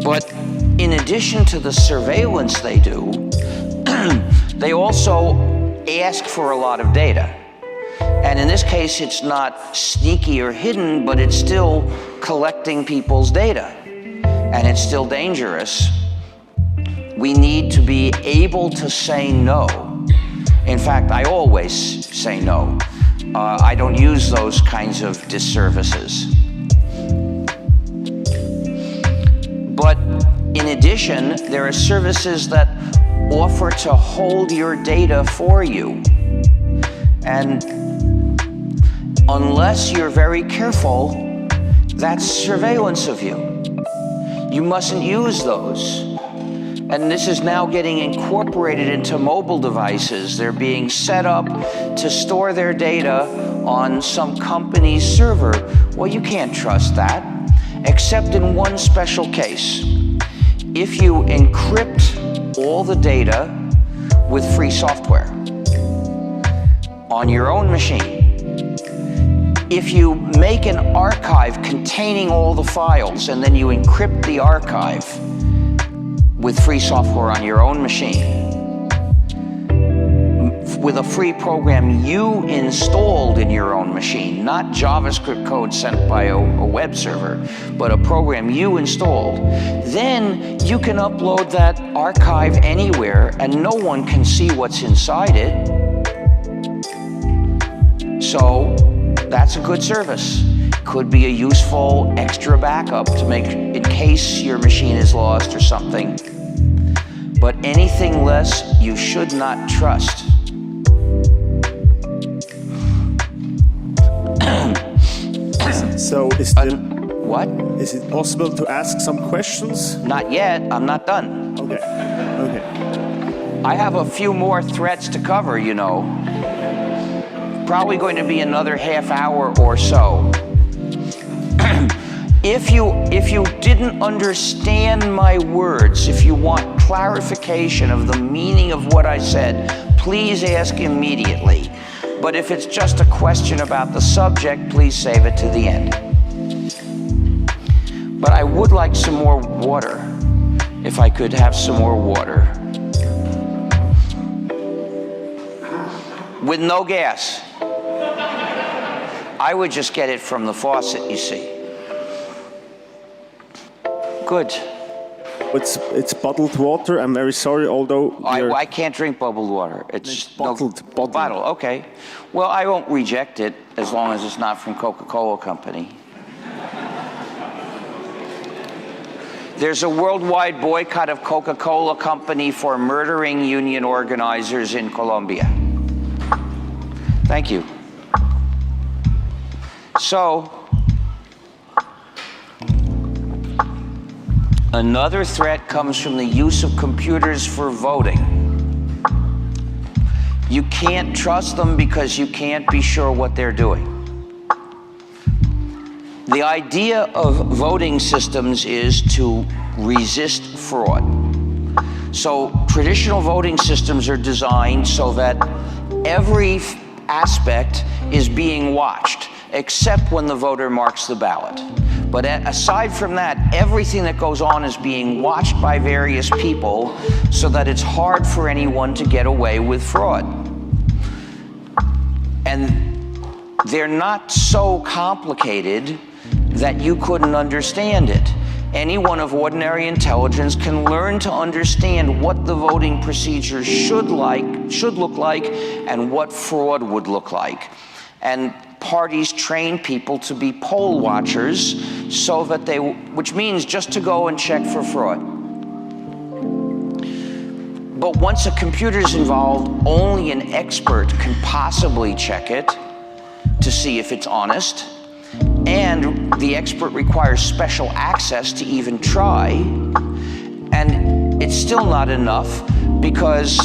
But in addition to the surveillance they do, they also ask for a lot of data. And in this case, it's not sneaky or hidden, but it's still collecting people's data. And it's still dangerous. We need to be able to say no. In fact, I always say no. I don't use those kinds of disservices. But in addition, there are services that offer to hold your data for you. And unless you're very careful, that's surveillance of you. You mustn't use those. And this is now getting incorporated into mobile devices. They're being set up to store their data on some company's server. Well, you can't trust that, except in one special case. If you encrypt all the data with free software on your own machine, if you make an archive containing all the files and then you encrypt the archive with free software on your own machine, with a free program you installed in your own machine, not JavaScript code sent by a web server, but a program you installed, then you can upload that archive anywhere and no one can see what's inside it. So that's a good service. Could be a useful extra backup to make in case your machine is lost or something. But anything less, you should not trust. So what? Is it possible to ask some questions? Not yet. I'm not done. Okay. Okay. I have a few more threats to cover, you know. Probably going to be another half hour or so. If you didn't understand my words, if you want clarification of the meaning of what I said, please ask immediately. But if it's just a question about the subject, please save it to the end. But I would like some more water, if I could have some more water. With no gas. I would just get it from the faucet, you see. Good. It's bottled water. I'm very sorry, although I can't drink bubbled water. It's bottled. No, bottle. Okay. Well, I won't reject it as long as it's not from Coca-Cola Company. There's a worldwide boycott of Coca-Cola Company for murdering union organizers in Colombia. Thank you. So, another threat comes from the use of computers for voting. You can't trust them because you can't be sure what they're doing. The idea of voting systems is to resist fraud. So traditional voting systems are designed so that every aspect is being watched, except when the voter marks the ballot. But aside from that, everything that goes on is being watched by various people so that it's hard for anyone to get away with fraud. And they're not so complicated that you couldn't understand it. Anyone of ordinary intelligence can learn to understand what the voting procedure should look like and what fraud would look like. And parties train people to be poll watchers so that which means just to go and check for fraud. But once a computer's involved, only an expert can possibly check it to see if it's honest. And the expert requires special access to even try. And it's still not enough because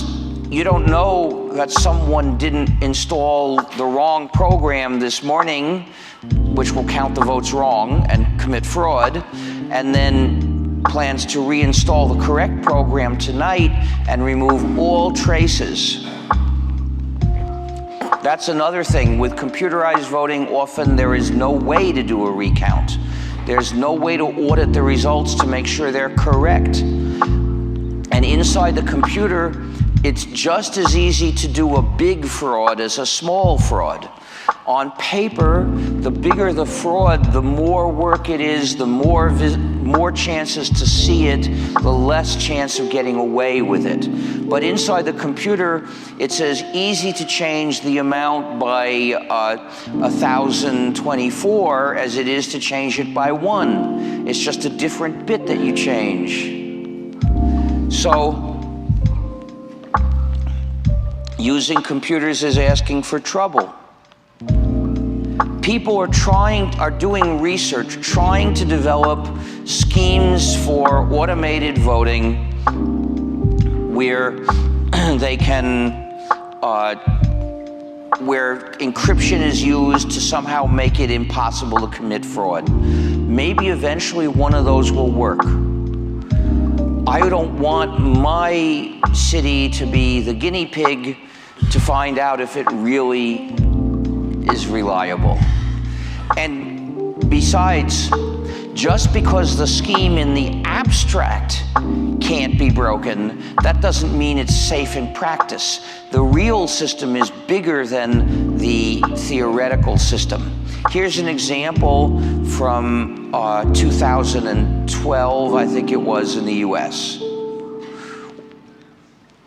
you don't know that someone didn't install the wrong program this morning, which will count the votes wrong and commit fraud, and then plans to reinstall the correct program tonight and remove all traces. That's another thing. With computerized voting, often there is no way to do a recount. There's no way to audit the results to make sure they're correct. And inside the computer, it's just as easy to do a big fraud as a small fraud. On paper, the bigger the fraud, the more work it is, the more chances to see it, the less chance of getting away with it. But inside the computer, it's as easy to change the amount by 1024 as it is to change it by 1. It's just a different bit that you change. So, using computers is asking for trouble. People are doing research, trying to develop schemes for automated voting where they can, where encryption is used to somehow make it impossible to commit fraud. Maybe eventually one of those will work. I don't want my city to be the guinea pig to find out if it really is reliable. And besides, just because the scheme in the abstract can't be broken, that doesn't mean it's safe in practice. The real system is bigger than the theoretical system. Here's an example from 2012, I think it was, in the US.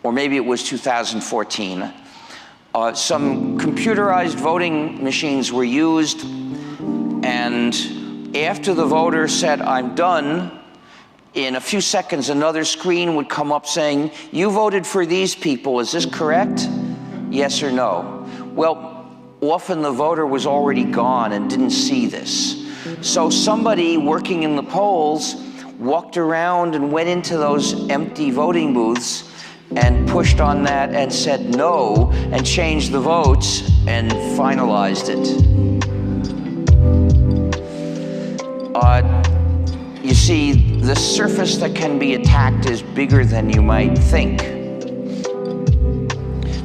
Or maybe it was 2014. Some computerized voting machines were used, and after the voter said, "I'm done," in a few seconds another screen would come up saying, "You voted for these people, is this correct? Yes or no?" Well, often the voter was already gone and didn't see this. So somebody working in the polls walked around and went into those empty voting booths and pushed on that and said no, and changed the votes and finalized it. You see, the surface that can be attacked is bigger than you might think.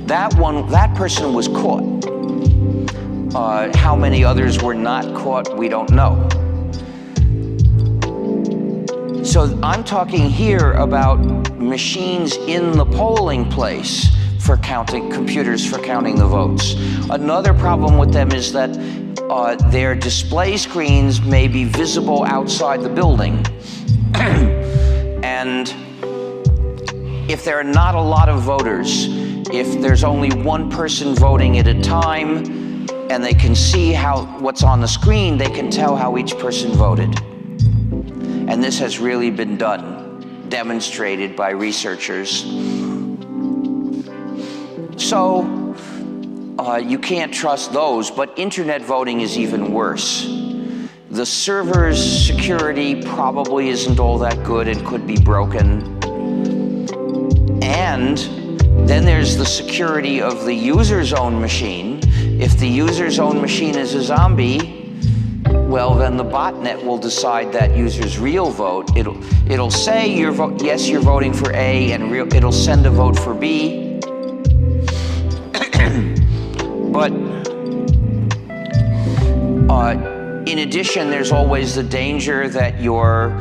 That person was caught. How many others were not caught, we don't know. So I'm talking here about machines in the polling place for counting, computers for counting the votes. Another problem with them is that their display screens may be visible outside the building. And if there are not a lot of voters, if there's only one person voting at a time, and they can see what's on the screen, they can tell how each person voted. And this has really been demonstrated by researchers. So, you can't trust those, but internet voting is even worse. The server's security probably isn't all that good and could be broken. And then there's the security of the user's own machine. If the user's own machine is a zombie, well, then the botnet will decide that user's real vote. It'll say yes, you're voting for A, and it'll send a vote for B. But in addition, there's always the danger that your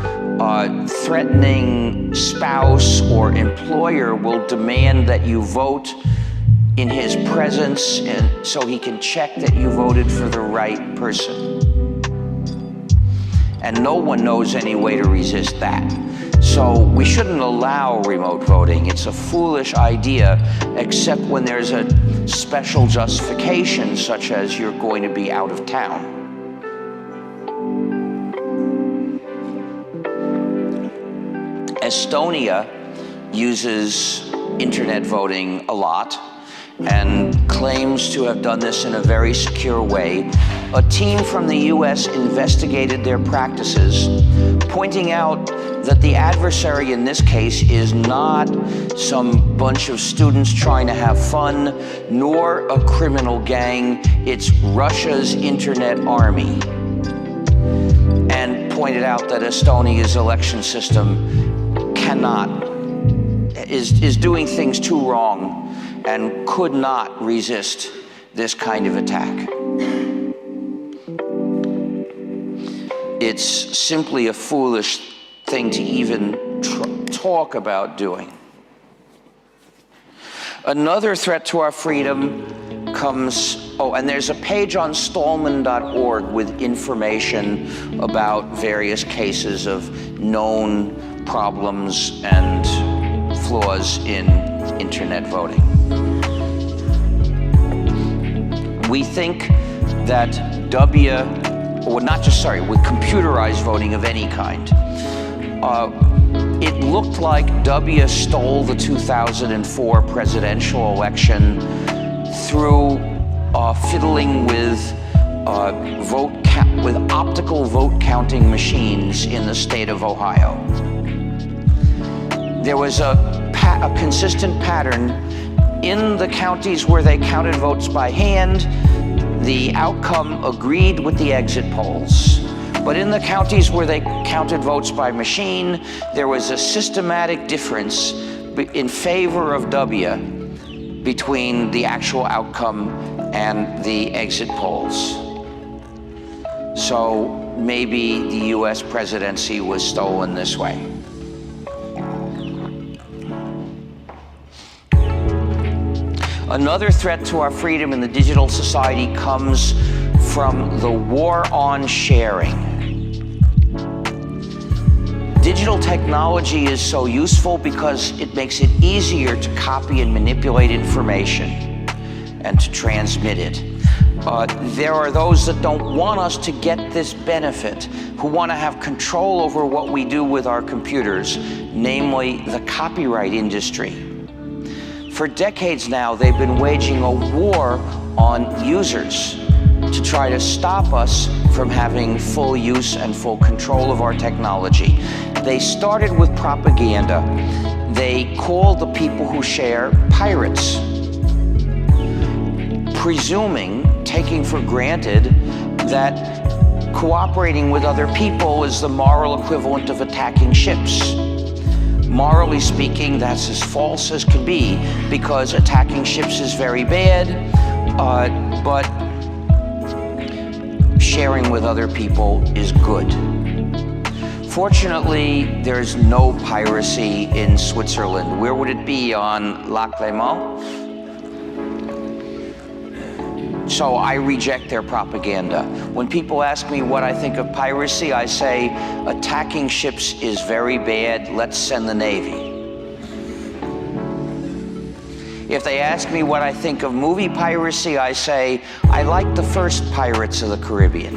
threatening spouse or employer will demand that you vote in his presence, and so he can check that you voted for the right person. And no one knows any way to resist that. So we shouldn't allow remote voting. It's a foolish idea, except when there's a special justification, such as you're going to be out of town. Estonia uses internet voting a lot and claims to have done this in a very secure way. A team from the US investigated their practices, pointing out that the adversary in this case is not some bunch of students trying to have fun, nor a criminal gang. It's Russia's internet army. And pointed out that Estonia's election system is doing things too wrong and could not resist this kind of attack. It's simply a foolish thing to even talk about doing. Another threat to our freedom comes, and there's a page on Stallman.org with information about various cases of known problems and flaws in internet voting. We think that with computerized voting of any kind, it looked like W stole the 2004 presidential election through fiddling with optical vote counting machines in the state of Ohio. There was a consistent pattern in the counties where they counted votes by hand. The outcome agreed with the exit polls. But in the counties where they counted votes by machine, there was a systematic difference in favor of W between the actual outcome and the exit polls. So maybe the US presidency was stolen this way. Another threat to our freedom in the digital society comes from the war on sharing. Digital technology is so useful because it makes it easier to copy and manipulate information and to transmit it. There are those that don't want us to get this benefit, who want to have control over what we do with our computers, namely the copyright industry. For decades now, they've been waging a war on users to try to stop us from having full use and full control of our technology. They started with propaganda. They called the people who share pirates, taking for granted that cooperating with other people is the moral equivalent of attacking ships. Morally speaking, that's as false as can be, because attacking ships is very bad, but sharing with other people is good. Fortunately, there's no piracy in Switzerland. Where would it be, on Lac Léman? So I reject their propaganda. When people ask me what I think of piracy, I say, attacking ships is very bad, let's send the Navy. If they ask me what I think of movie piracy, I say, I like the first Pirates of the Caribbean.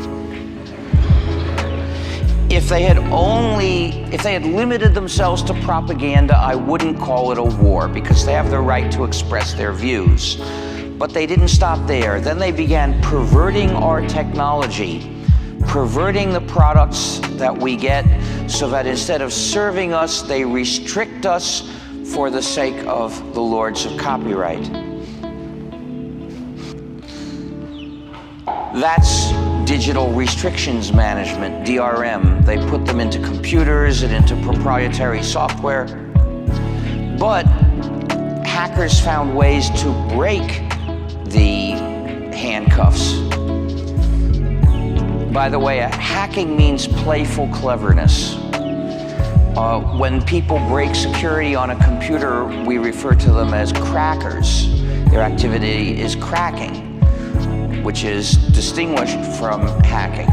If they had limited themselves to propaganda, I wouldn't call it a war, because they have the right to express their views. But they didn't stop there. Then they began perverting our technology, perverting the products that we get, so that instead of serving us, they restrict us for the sake of the lords of copyright. That's digital restrictions management, DRM. They put them into computers and into proprietary software. But hackers found ways to break the handcuffs. By the way, hacking means playful cleverness. When people break security on a computer, we refer to them as crackers. Their activity is cracking, which is distinguished from hacking.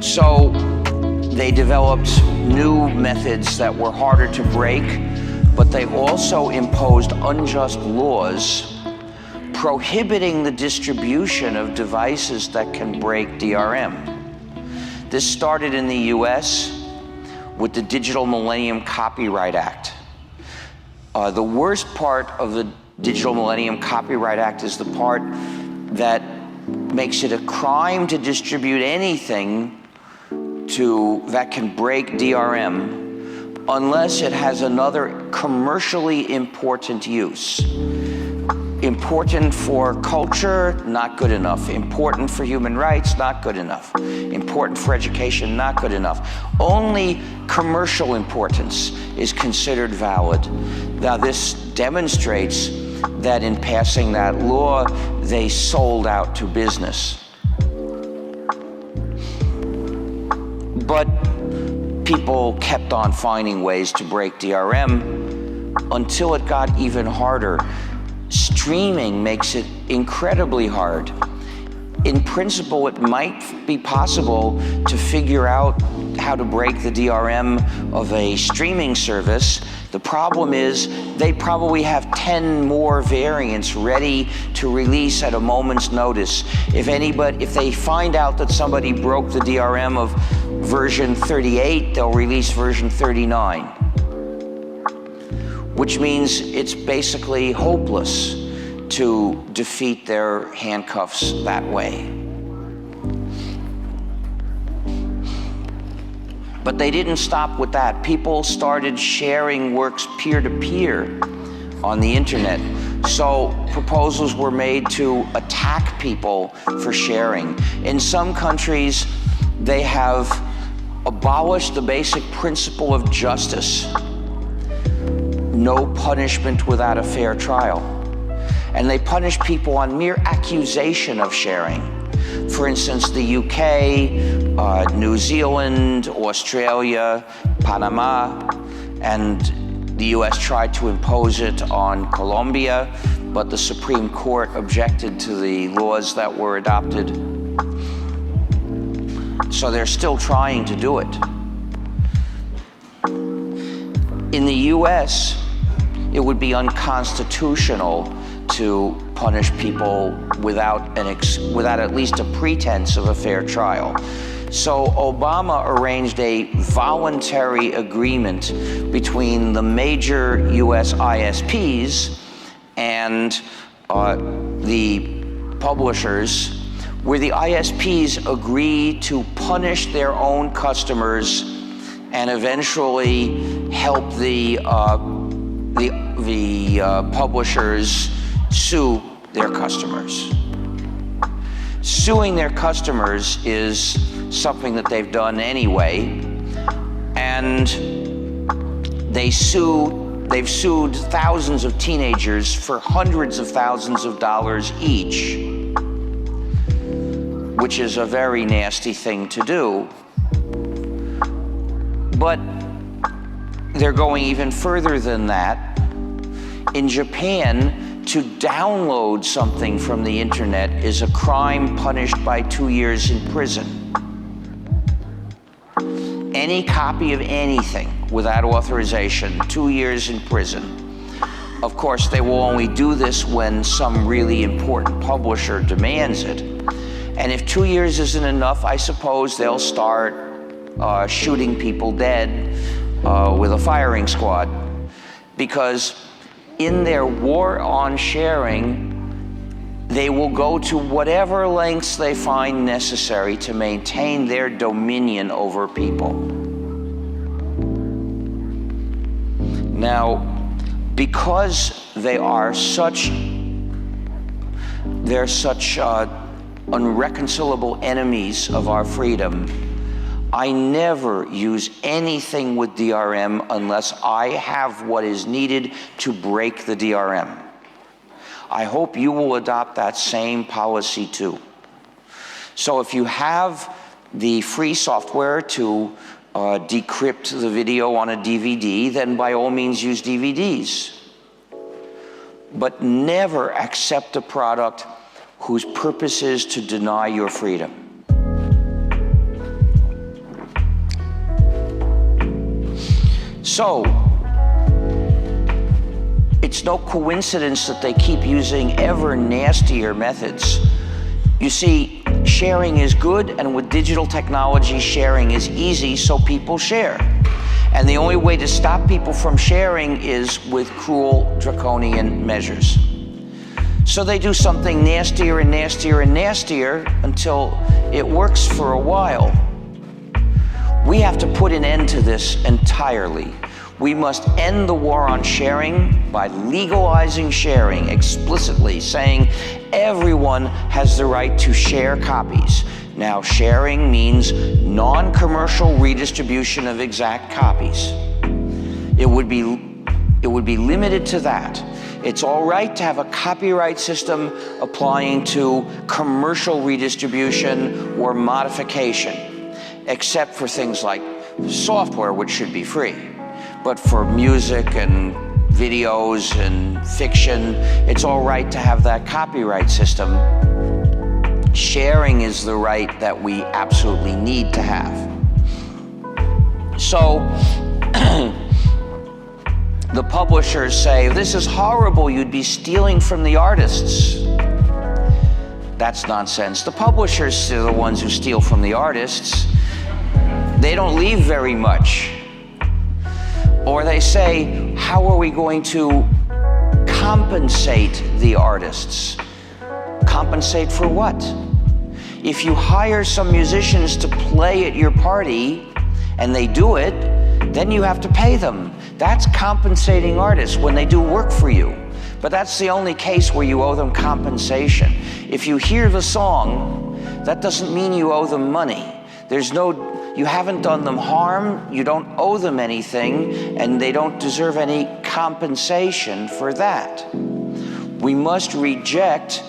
So they developed new methods that were harder to break, but they also imposed unjust laws prohibiting the distribution of devices that can break DRM. This started in the US with the Digital Millennium Copyright Act. The worst part of the Digital Millennium Copyright Act is the part that makes it a crime to distribute anything that can break DRM unless it has another commercially important use. Important for culture, not good enough. Important for human rights, not good enough. Important for education, not good enough. Only commercial importance is considered valid. Now, this demonstrates that in passing that law, they sold out to business. But people kept on finding ways to break DRM until it got even harder. Streaming makes it incredibly hard. In principle, it might be possible to figure out how to break the DRM of a streaming service. The problem is they probably have 10 more variants ready to release at a moment's notice. If they find out that somebody broke the DRM of version 38, they'll release version 39. Which means it's basically hopeless to defeat their handcuffs that way. But they didn't stop with that. People started sharing works peer-to-peer on the internet. So proposals were made to attack people for sharing. In some countries, they have abolished the basic principle of justice. No punishment without a fair trial. And they punish people on mere accusation of sharing. For instance, the UK, New Zealand, Australia, Panama, and the US tried to impose it on Colombia, but the Supreme Court objected to the laws that were adopted. So they're still trying to do it. In the US, it would be unconstitutional to punish people without at least a pretense of a fair trial. So Obama arranged a voluntary agreement between the major US ISPs and the publishers, where the ISPs agree to punish their own customers and eventually help the publishers sue their customers. Suing their customers is something that they've done anyway, and they've sued thousands of teenagers for hundreds of thousands of dollars each, which is a very nasty thing to do. But they're going even further than that. In Japan, to download something from the internet is a crime punished by 2 years in prison. Any copy of anything without authorization, 2 years in prison. Of course, they will only do this when some really important publisher demands it. And if 2 years isn't enough, I suppose they'll start shooting people dead with a firing squad. Because in their war on sharing, they will go to whatever lengths they find necessary to maintain their dominion over people. Now, because they're such unreconcilable enemies of our freedom, I never use anything with DRM unless I have what is needed to break the DRM. I hope you will adopt that same policy too. So if you have the free software to decrypt the video on a DVD, then by all means use DVDs. but never accept a product whose purpose is to deny your freedom. So, it's no coincidence that they keep using ever nastier methods. You see, sharing is good, and with digital technology, sharing is easy, so people share. And the only way to stop people from sharing is with cruel, draconian measures. So they do something nastier and nastier and nastier until it works for a while. We have to put an end to this entirely. We must end the war on sharing by legalizing sharing explicitly, saying everyone has the right to share copies. Now, sharing means non-commercial redistribution of exact copies. It would be limited to that. It's all right to have a copyright system applying to commercial redistribution or modification, except for things like software, which should be free. But for music and videos and fiction, it's all right to have that copyright system. Sharing is the right that we absolutely need to have. So, the publishers say, this is horrible, you'd be stealing from the artists. That's nonsense. The publishers are the ones who steal from the artists. They don't leave very much. Or they say, how are we going to compensate the artists? Compensate for what? If you hire some musicians to play at your party and they do it, then you have to pay them. That's compensating artists when they do work for you. But that's the only case where you owe them compensation. If you hear the song, that doesn't mean you owe them money. You haven't done them harm, you don't owe them anything, and they don't deserve any compensation for that. We must reject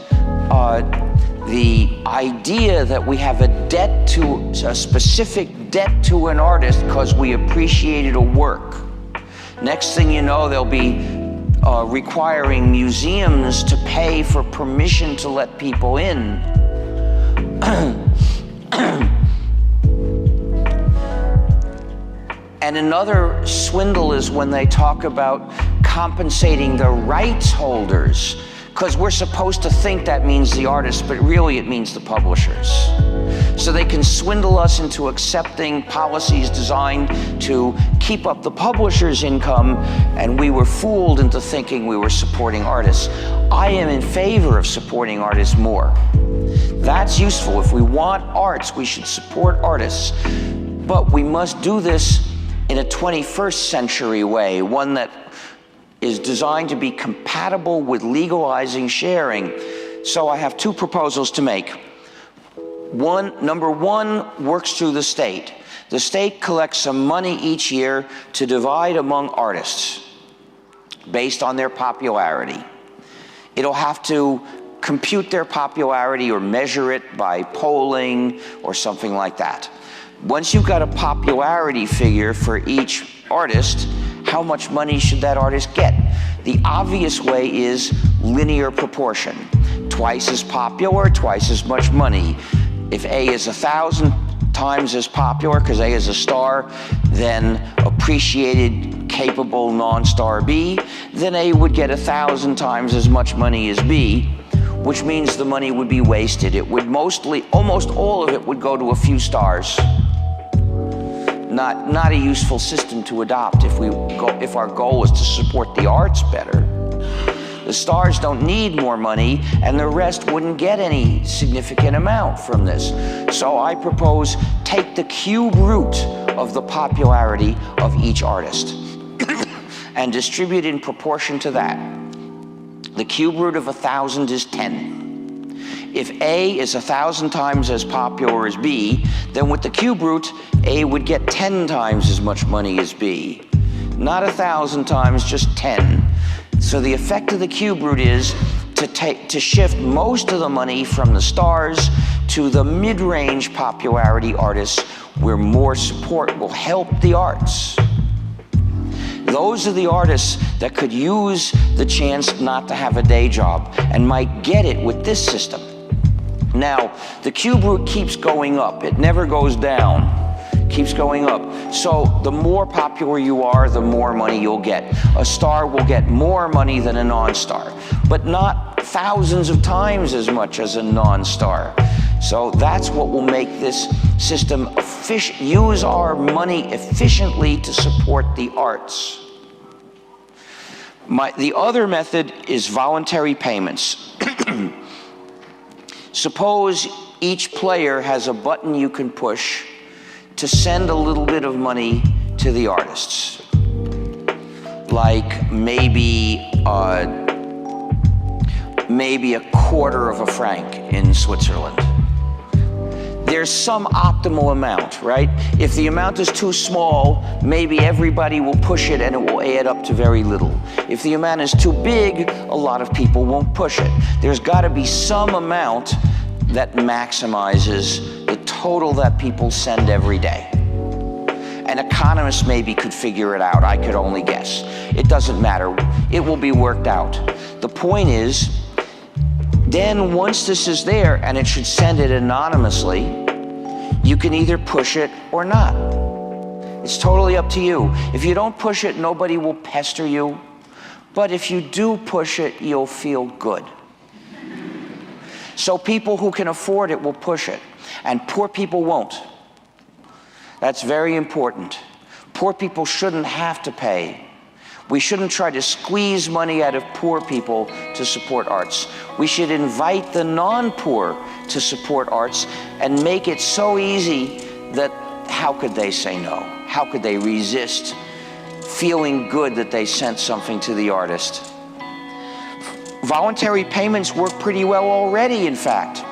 the idea that we have a specific debt to an artist because we appreciated a work. Next thing you know, they'll be requiring museums to pay for permission to let people in. And another swindle is when they talk about compensating the rights holders, because we're supposed to think that means the artists, but really it means the publishers. So they can swindle us into accepting policies designed to keep up the publishers' income, and we were fooled into thinking we were supporting artists. I am in favor of supporting artists more. That's useful. If we want arts, we should support artists. But we must do this in a 21st century way, one that is designed to be compatible with legalizing sharing. So I have two proposals to make. Number one works through the state. The state collects some money each year to divide among artists based on their popularity. It'll have to compute their popularity or measure it by polling or something like that. Once you've got a popularity figure for each artist, how much money should that artist get? The obvious way is linear proportion. Twice as popular, twice as much money. If A is 1,000 times as popular, because A is a star, then appreciated, capable non-star B, then A would get 1,000 times as much money as B, which means the money would be wasted. It would almost all of it would go to a few stars. Not a useful system to adopt if our goal is to support the arts better. The stars don't need more money, and the rest wouldn't get any significant amount from this. So I propose take the cube root of the popularity of each artist and distribute in proportion to that. The cube root of 1,000 is 10. If A is 1,000 times as popular as B, then with the cube root, A would get 10 times as much money as B. Not 1,000 times, just 10. So the effect of the cube root is to shift most of the money from the stars to the mid-range popularity artists where more support will help the arts. Those are the artists that could use the chance not to have a day job and might get it with this system. Now, the cube root keeps going up. It never goes down. Keeps going up. So the more popular you are, the more money you'll get. A star will get more money than a non-star, but not thousands of times as much as a non-star. So that's what will make this system use our money efficiently to support the arts. The other method is voluntary payments. Suppose each player has a button you can push to send a little bit of money to the artists. Like maybe a quarter of a franc in Switzerland. There's some optimal amount, right? If the amount is too small, maybe everybody will push it and it will add up to very little. If the amount is too big, a lot of people won't push it. There's got to be some amount that maximizes the total that people send every day. An economist maybe could figure it out. I could only guess. It doesn't matter. It will be worked out. The point is, then once this is there, and it should send it anonymously, you can either push it or not. It's totally up to you. If you don't push it, nobody will pester you. But if you do push it, you'll feel good. So people who can afford it will push it, and poor people won't. That's very important. Poor people shouldn't have to pay. We shouldn't try to squeeze money out of poor people to support arts. We should invite the non-poor to support arts and make it so easy that how could they say no? How could they resist feeling good that they sent something to the artist? Voluntary payments work pretty well already, in fact.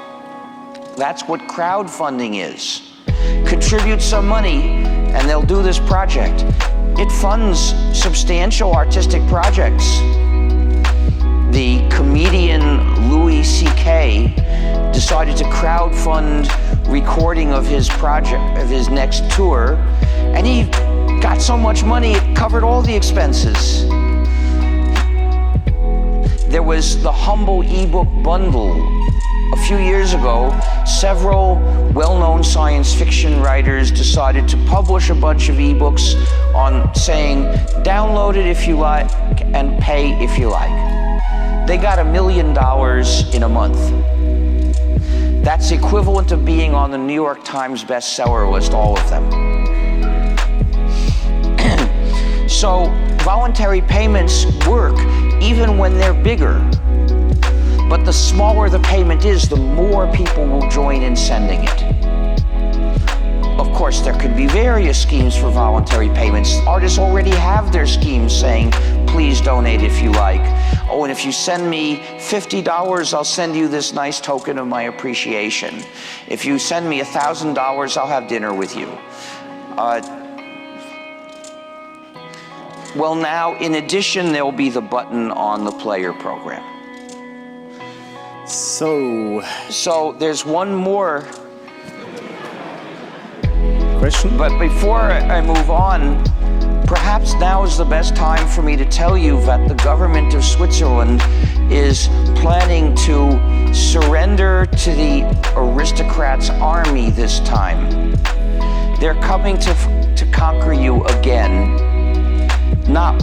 That's what crowdfunding is. Contribute some money and they'll do this project. It funds substantial artistic projects. The comedian Louis C.K. decided to crowdfund recording of his project, of his next tour, and he got so much money it covered all the expenses. There was the Humble ebook bundle. A few years ago, several well-known science fiction writers decided to publish a bunch of ebooks on saying, download it if you like and pay if you like. They got $1 million in a month. That's equivalent to being on the New York Times bestseller list, all of them. So voluntary payments work even when they're bigger. But the smaller the payment is, the more people will join in sending it. Of course, there could be various schemes for voluntary payments. Artists already have their schemes saying, please donate if you like. Oh, and if you send me $50, I'll send you this nice token of my appreciation. If you send me $1,000, I'll have dinner with you. Well, now, in addition, there'll be the button on the player program. So there's one more question. But before I move on, perhaps now is the best time for me to tell you that the government of Switzerland is planning to surrender to the aristocrats' army this time. They're coming to conquer you again.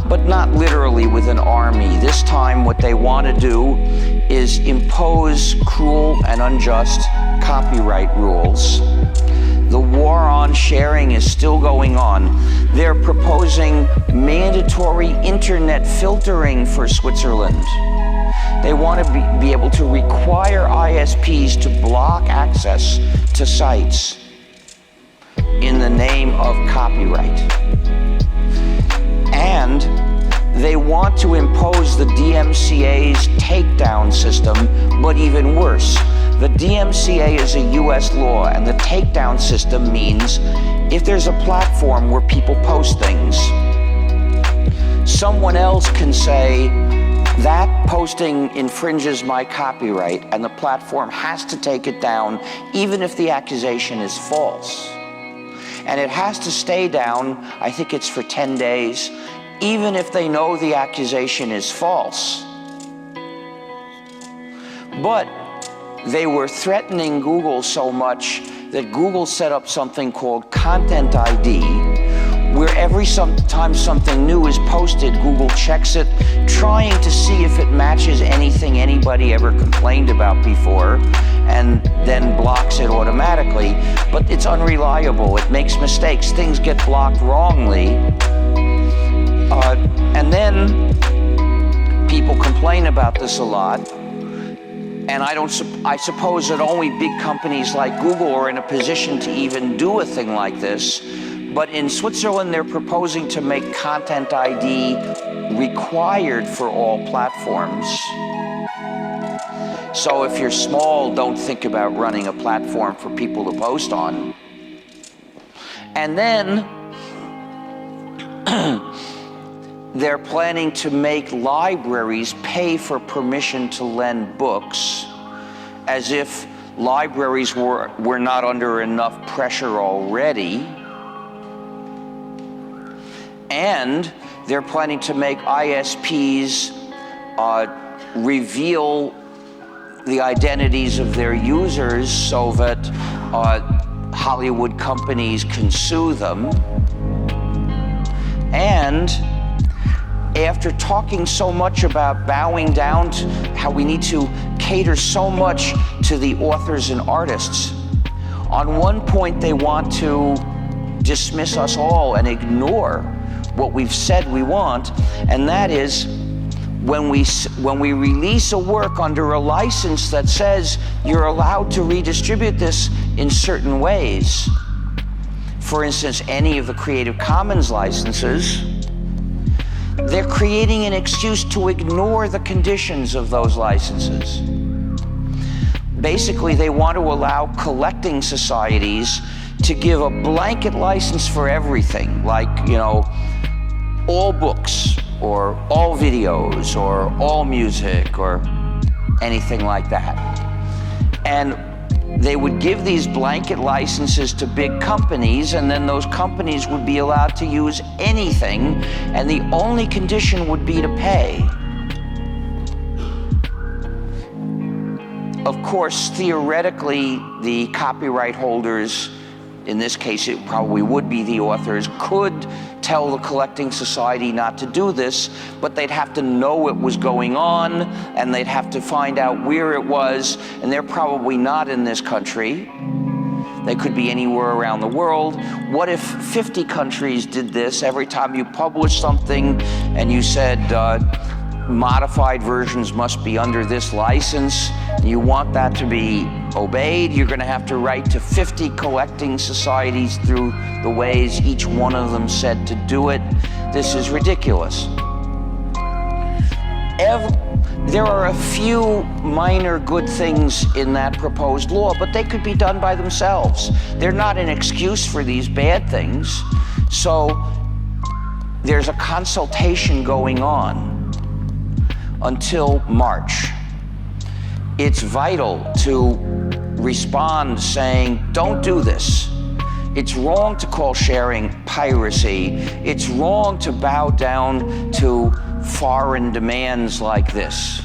But not literally with an army. This time what they want to do is impose cruel and unjust copyright rules. The war on sharing is still going on. They're proposing mandatory internet filtering for Switzerland. They want to be able to require ISPs to block access to sites in the name of copyright. And they want to impose the DMCA's takedown system, but even worse. The DMCA is a US law, and the takedown system means if there's a platform where people post things, someone else can say, that posting infringes my copyright, and the platform has to take it down, even if the accusation is false. And it has to stay down, I think it's for 10 days. even if they know the accusation is false. But they were threatening Google so much that Google set up something called Content ID, where every time something new is posted, Google checks it, trying to see if it matches anything anybody ever complained about before, and then blocks it automatically. But it's unreliable, it makes mistakes, things get blocked wrongly. And then people complain about this a lot. And I suppose that only big companies like Google are in a position to even do a thing like this. But in Switzerland, they're proposing to make Content ID required for all platforms. So if you're small, don't think about running a platform for people to post on. And then they're planning to make libraries pay for permission to lend books, as if libraries were not under enough pressure already. And they're planning to make ISPs reveal the identities of their users so that Hollywood companies can sue them. And after talking so much about bowing down to how we need to cater so much to the authors and artists, on one point they want to dismiss us all and ignore what we've said we want, and that is when we release a work under a license that says you're allowed to redistribute this in certain ways. For instance, any of the Creative Commons licenses, they're creating an excuse to ignore the conditions of those licenses. Basically, they want to allow collecting societies to give a blanket license for everything, like, you know, all books, or all videos, or all music, or anything like that. And they would give these blanket licenses to big companies, and then those companies would be allowed to use anything, and the only condition would be to pay. Of course, theoretically, the copyright holders, in this case it probably would be the authors, could tell the collecting society not to do this, but they'd have to know it was going on, and they'd have to find out where it was, and they're probably not in this country. They could be anywhere around the world. What if 50 countries did this? Every time you publish something and you said modified versions must be under this license, and you want that to be obeyed, you're going to have to write to 50 collecting societies through the ways each one of them said to do it. This is ridiculous. There are a few minor good things in that proposed law, but they could be done by themselves. They're not an excuse for these bad things. So there's a consultation going on until March. It's vital to respond saying, don't do this. It's wrong to call sharing piracy. It's wrong to bow down to foreign demands like this.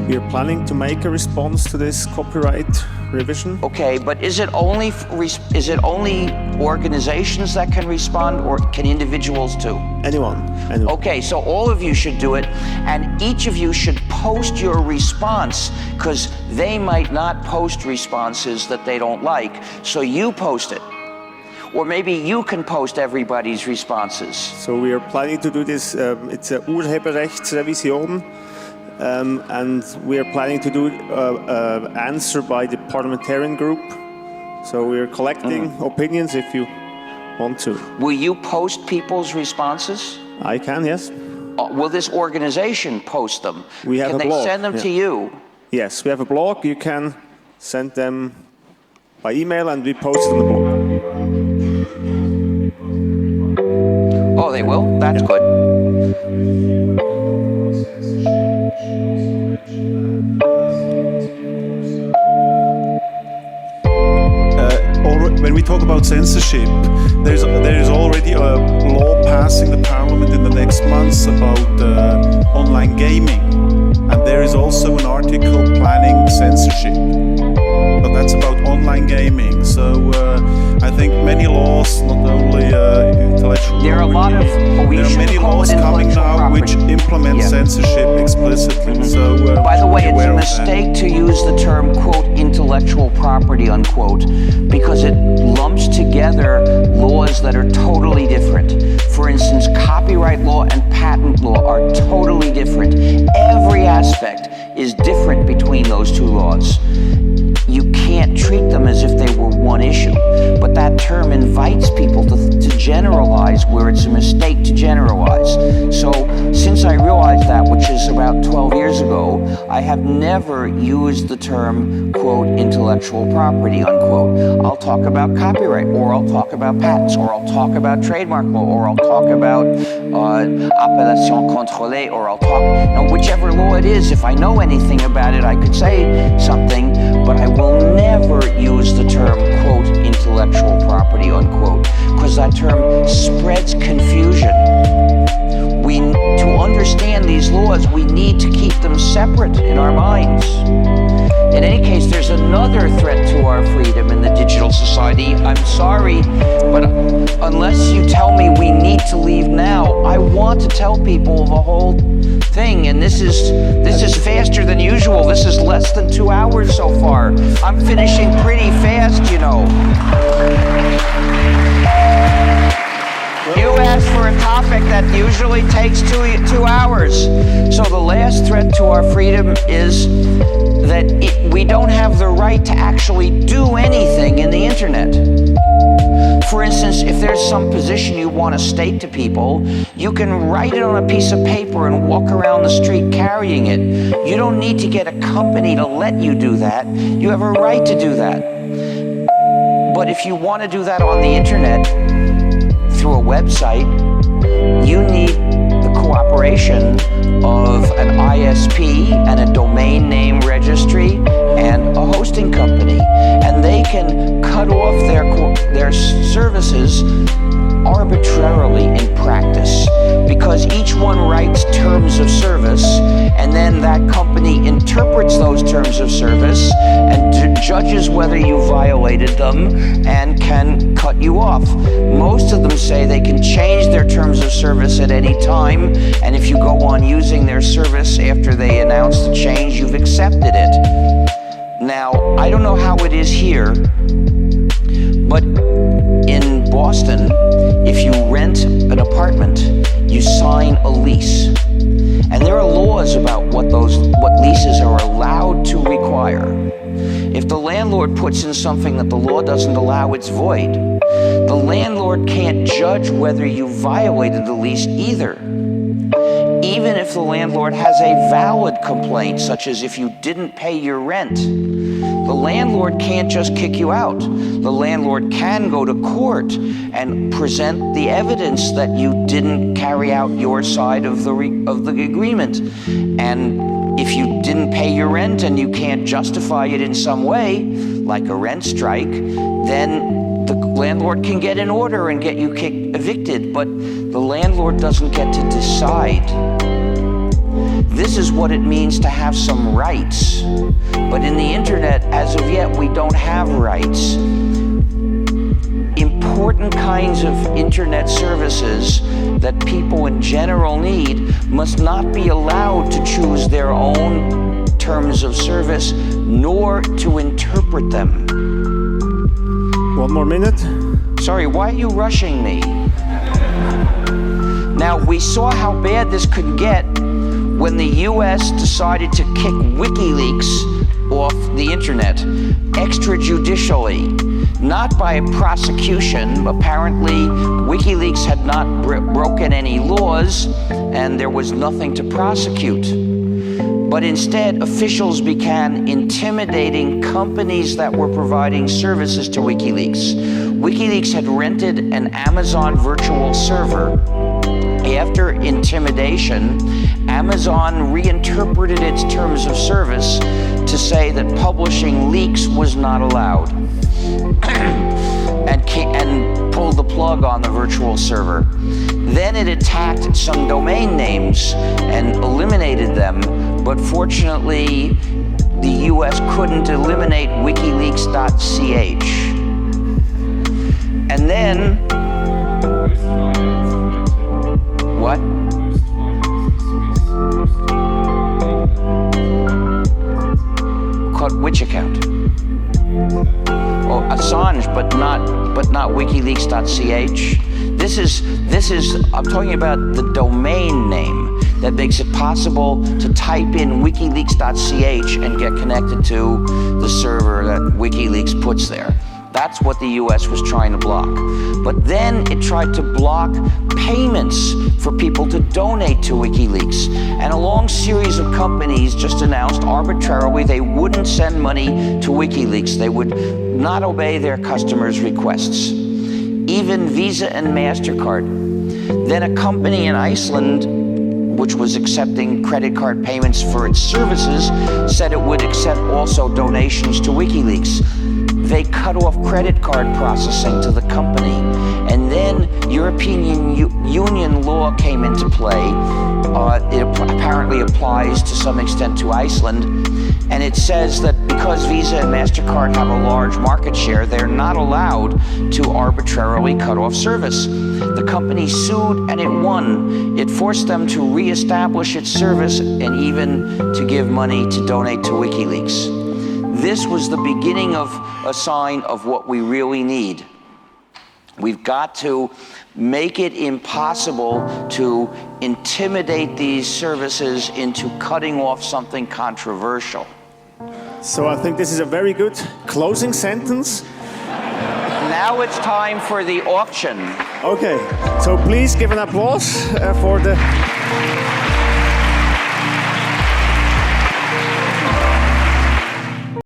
We are planning to make a response to this copyright revision. Okay, but is it only organizations that can respond, or can individuals too? Anyone. Okay, so all of you should do it, and each of you should post your response, because they might not post responses that they don't like, so you post it. Or maybe you can post everybody's responses. So we are planning to do this, it's a Urheberrechtsrevision. And we are planning to do an answer by the parliamentarian group. So we are collecting opinions if you want to. Will you post people's responses? I can, yes. Will this organization post them? We have can a blog. Can they send them to you? Yes, we have a blog. You can send them by email and we post it on the blog. Oh, they will? That's good. when we talk about censorship, there is already a law passing the parliament in the next months about online gaming, and there is also an article planning censorship, but that's about online gaming. So I think many laws, not only intellectual there are a lot of, there are many laws coming now which implement censorship explicitly. So by the way, it's a aware of mistake to use the term, quote, intellectual property, unquote, because it lumps together laws that are totally different. For instance, copyright law and patent law are totally different. Every aspect is different between those two laws. You can't treat them as if they were one issue, but that term invites people to generalize where it's a mistake to generalize. So since I realized that, which is about 12 years ago, I have never used the term, quote, intellectual property, unquote. I'll talk about copyright, or I'll talk about patents, or I'll talk about trademark law, or I'll talk about appellation contrôlée, or I'll talk, whichever law it is. If I know anything about it, I could say something, but I will never use the term, quote, intellectual property, unquote, because that term spreads confusion. To understand these laws, we need to keep them separate in our minds. In any case, there's another threat to our freedom in the digital society. I'm sorry, but unless you tell me we need to leave now, I want to tell people the whole thing, and this is faster than usual. This is less than 2 hours so far. I'm finishing pretty fast, you know. You asked for a topic that usually takes two hours. So the last threat to our freedom is that we don't have the right to actually do anything in the internet. For instance, if there's some position you want to state to people, you can write it on a piece of paper and walk around the street carrying it. You don't need to get a company to let you do that. You have a right to do that. But if you want to do that on the internet, through a website, you need the cooperation of an ISP and a domain name registry and a hosting company. And they can cut off their services arbitrarily in practice, because each one writes terms of service, and then that company interprets those terms of service and judges whether you violated them and can cut you off. Most of them say they can change their terms of service at any time, and if you go on using their service after they announce the change, you've accepted it. Now, I don't know how it is here, but in Boston, if you rent an apartment, you sign a lease. And there are laws about what leases are allowed to require. If the landlord puts in something that the law doesn't allow, it's void. The landlord can't judge whether you violated the lease either. Even if the landlord has a valid complaint, such as if you didn't pay your rent, the landlord can't just kick you out. The landlord can go to court and present the evidence that you didn't carry out your side of the agreement. And if you didn't pay your rent and you can't justify it in some way, like a rent strike, then the landlord can get an order and get you evicted, but the landlord doesn't get to decide. This is what it means to have some rights. But in the internet, as of yet, we don't have rights. Important kinds of internet services that people in general need must not be allowed to choose their own terms of service, nor to interpret them. 1 more minute. Sorry, why are you rushing me? Now, we saw how bad this could get when the US decided to kick WikiLeaks off the internet extrajudicially, not by prosecution. Apparently, WikiLeaks had not broken any laws and there was nothing to prosecute. But instead, officials began intimidating companies that were providing services to WikiLeaks. WikiLeaks had rented an Amazon virtual server. After intimidation, Amazon reinterpreted its terms of service to say that publishing leaks was not allowed. pulled the plug on the virtual server. Then it attacked some domain names and eliminated them, but fortunately, the US couldn't eliminate wikileaks.ch. And then, what? Caught which account? Oh, Assange, but not wikileaks.ch. This is, I'm talking about the domain name that makes it possible to type in wikileaks.ch and get connected to the server that WikiLeaks puts there. That's what the US was trying to block. But then it tried to block payments for people to donate to WikiLeaks. And a long series of companies just announced arbitrarily they wouldn't send money to WikiLeaks. They would not obey their customers' requests. Even Visa and MasterCard. Then a company in Iceland, which was accepting credit card payments for its services, said it would accept also donations to WikiLeaks. They cut off credit card processing to the company. And then European Union law came into play. It apparently applies to some extent to Iceland. And it says that because Visa and MasterCard have a large market share, they're not allowed to arbitrarily cut off service. The company sued and it won. It forced them to reestablish its service and even to give money to donate to WikiLeaks. This was the beginning of a sign of what we really need. We've got to make it impossible to intimidate these services into cutting off something controversial. So I think this is a very good closing sentence. Now it's time for the auction. Okay, so please give an applause for the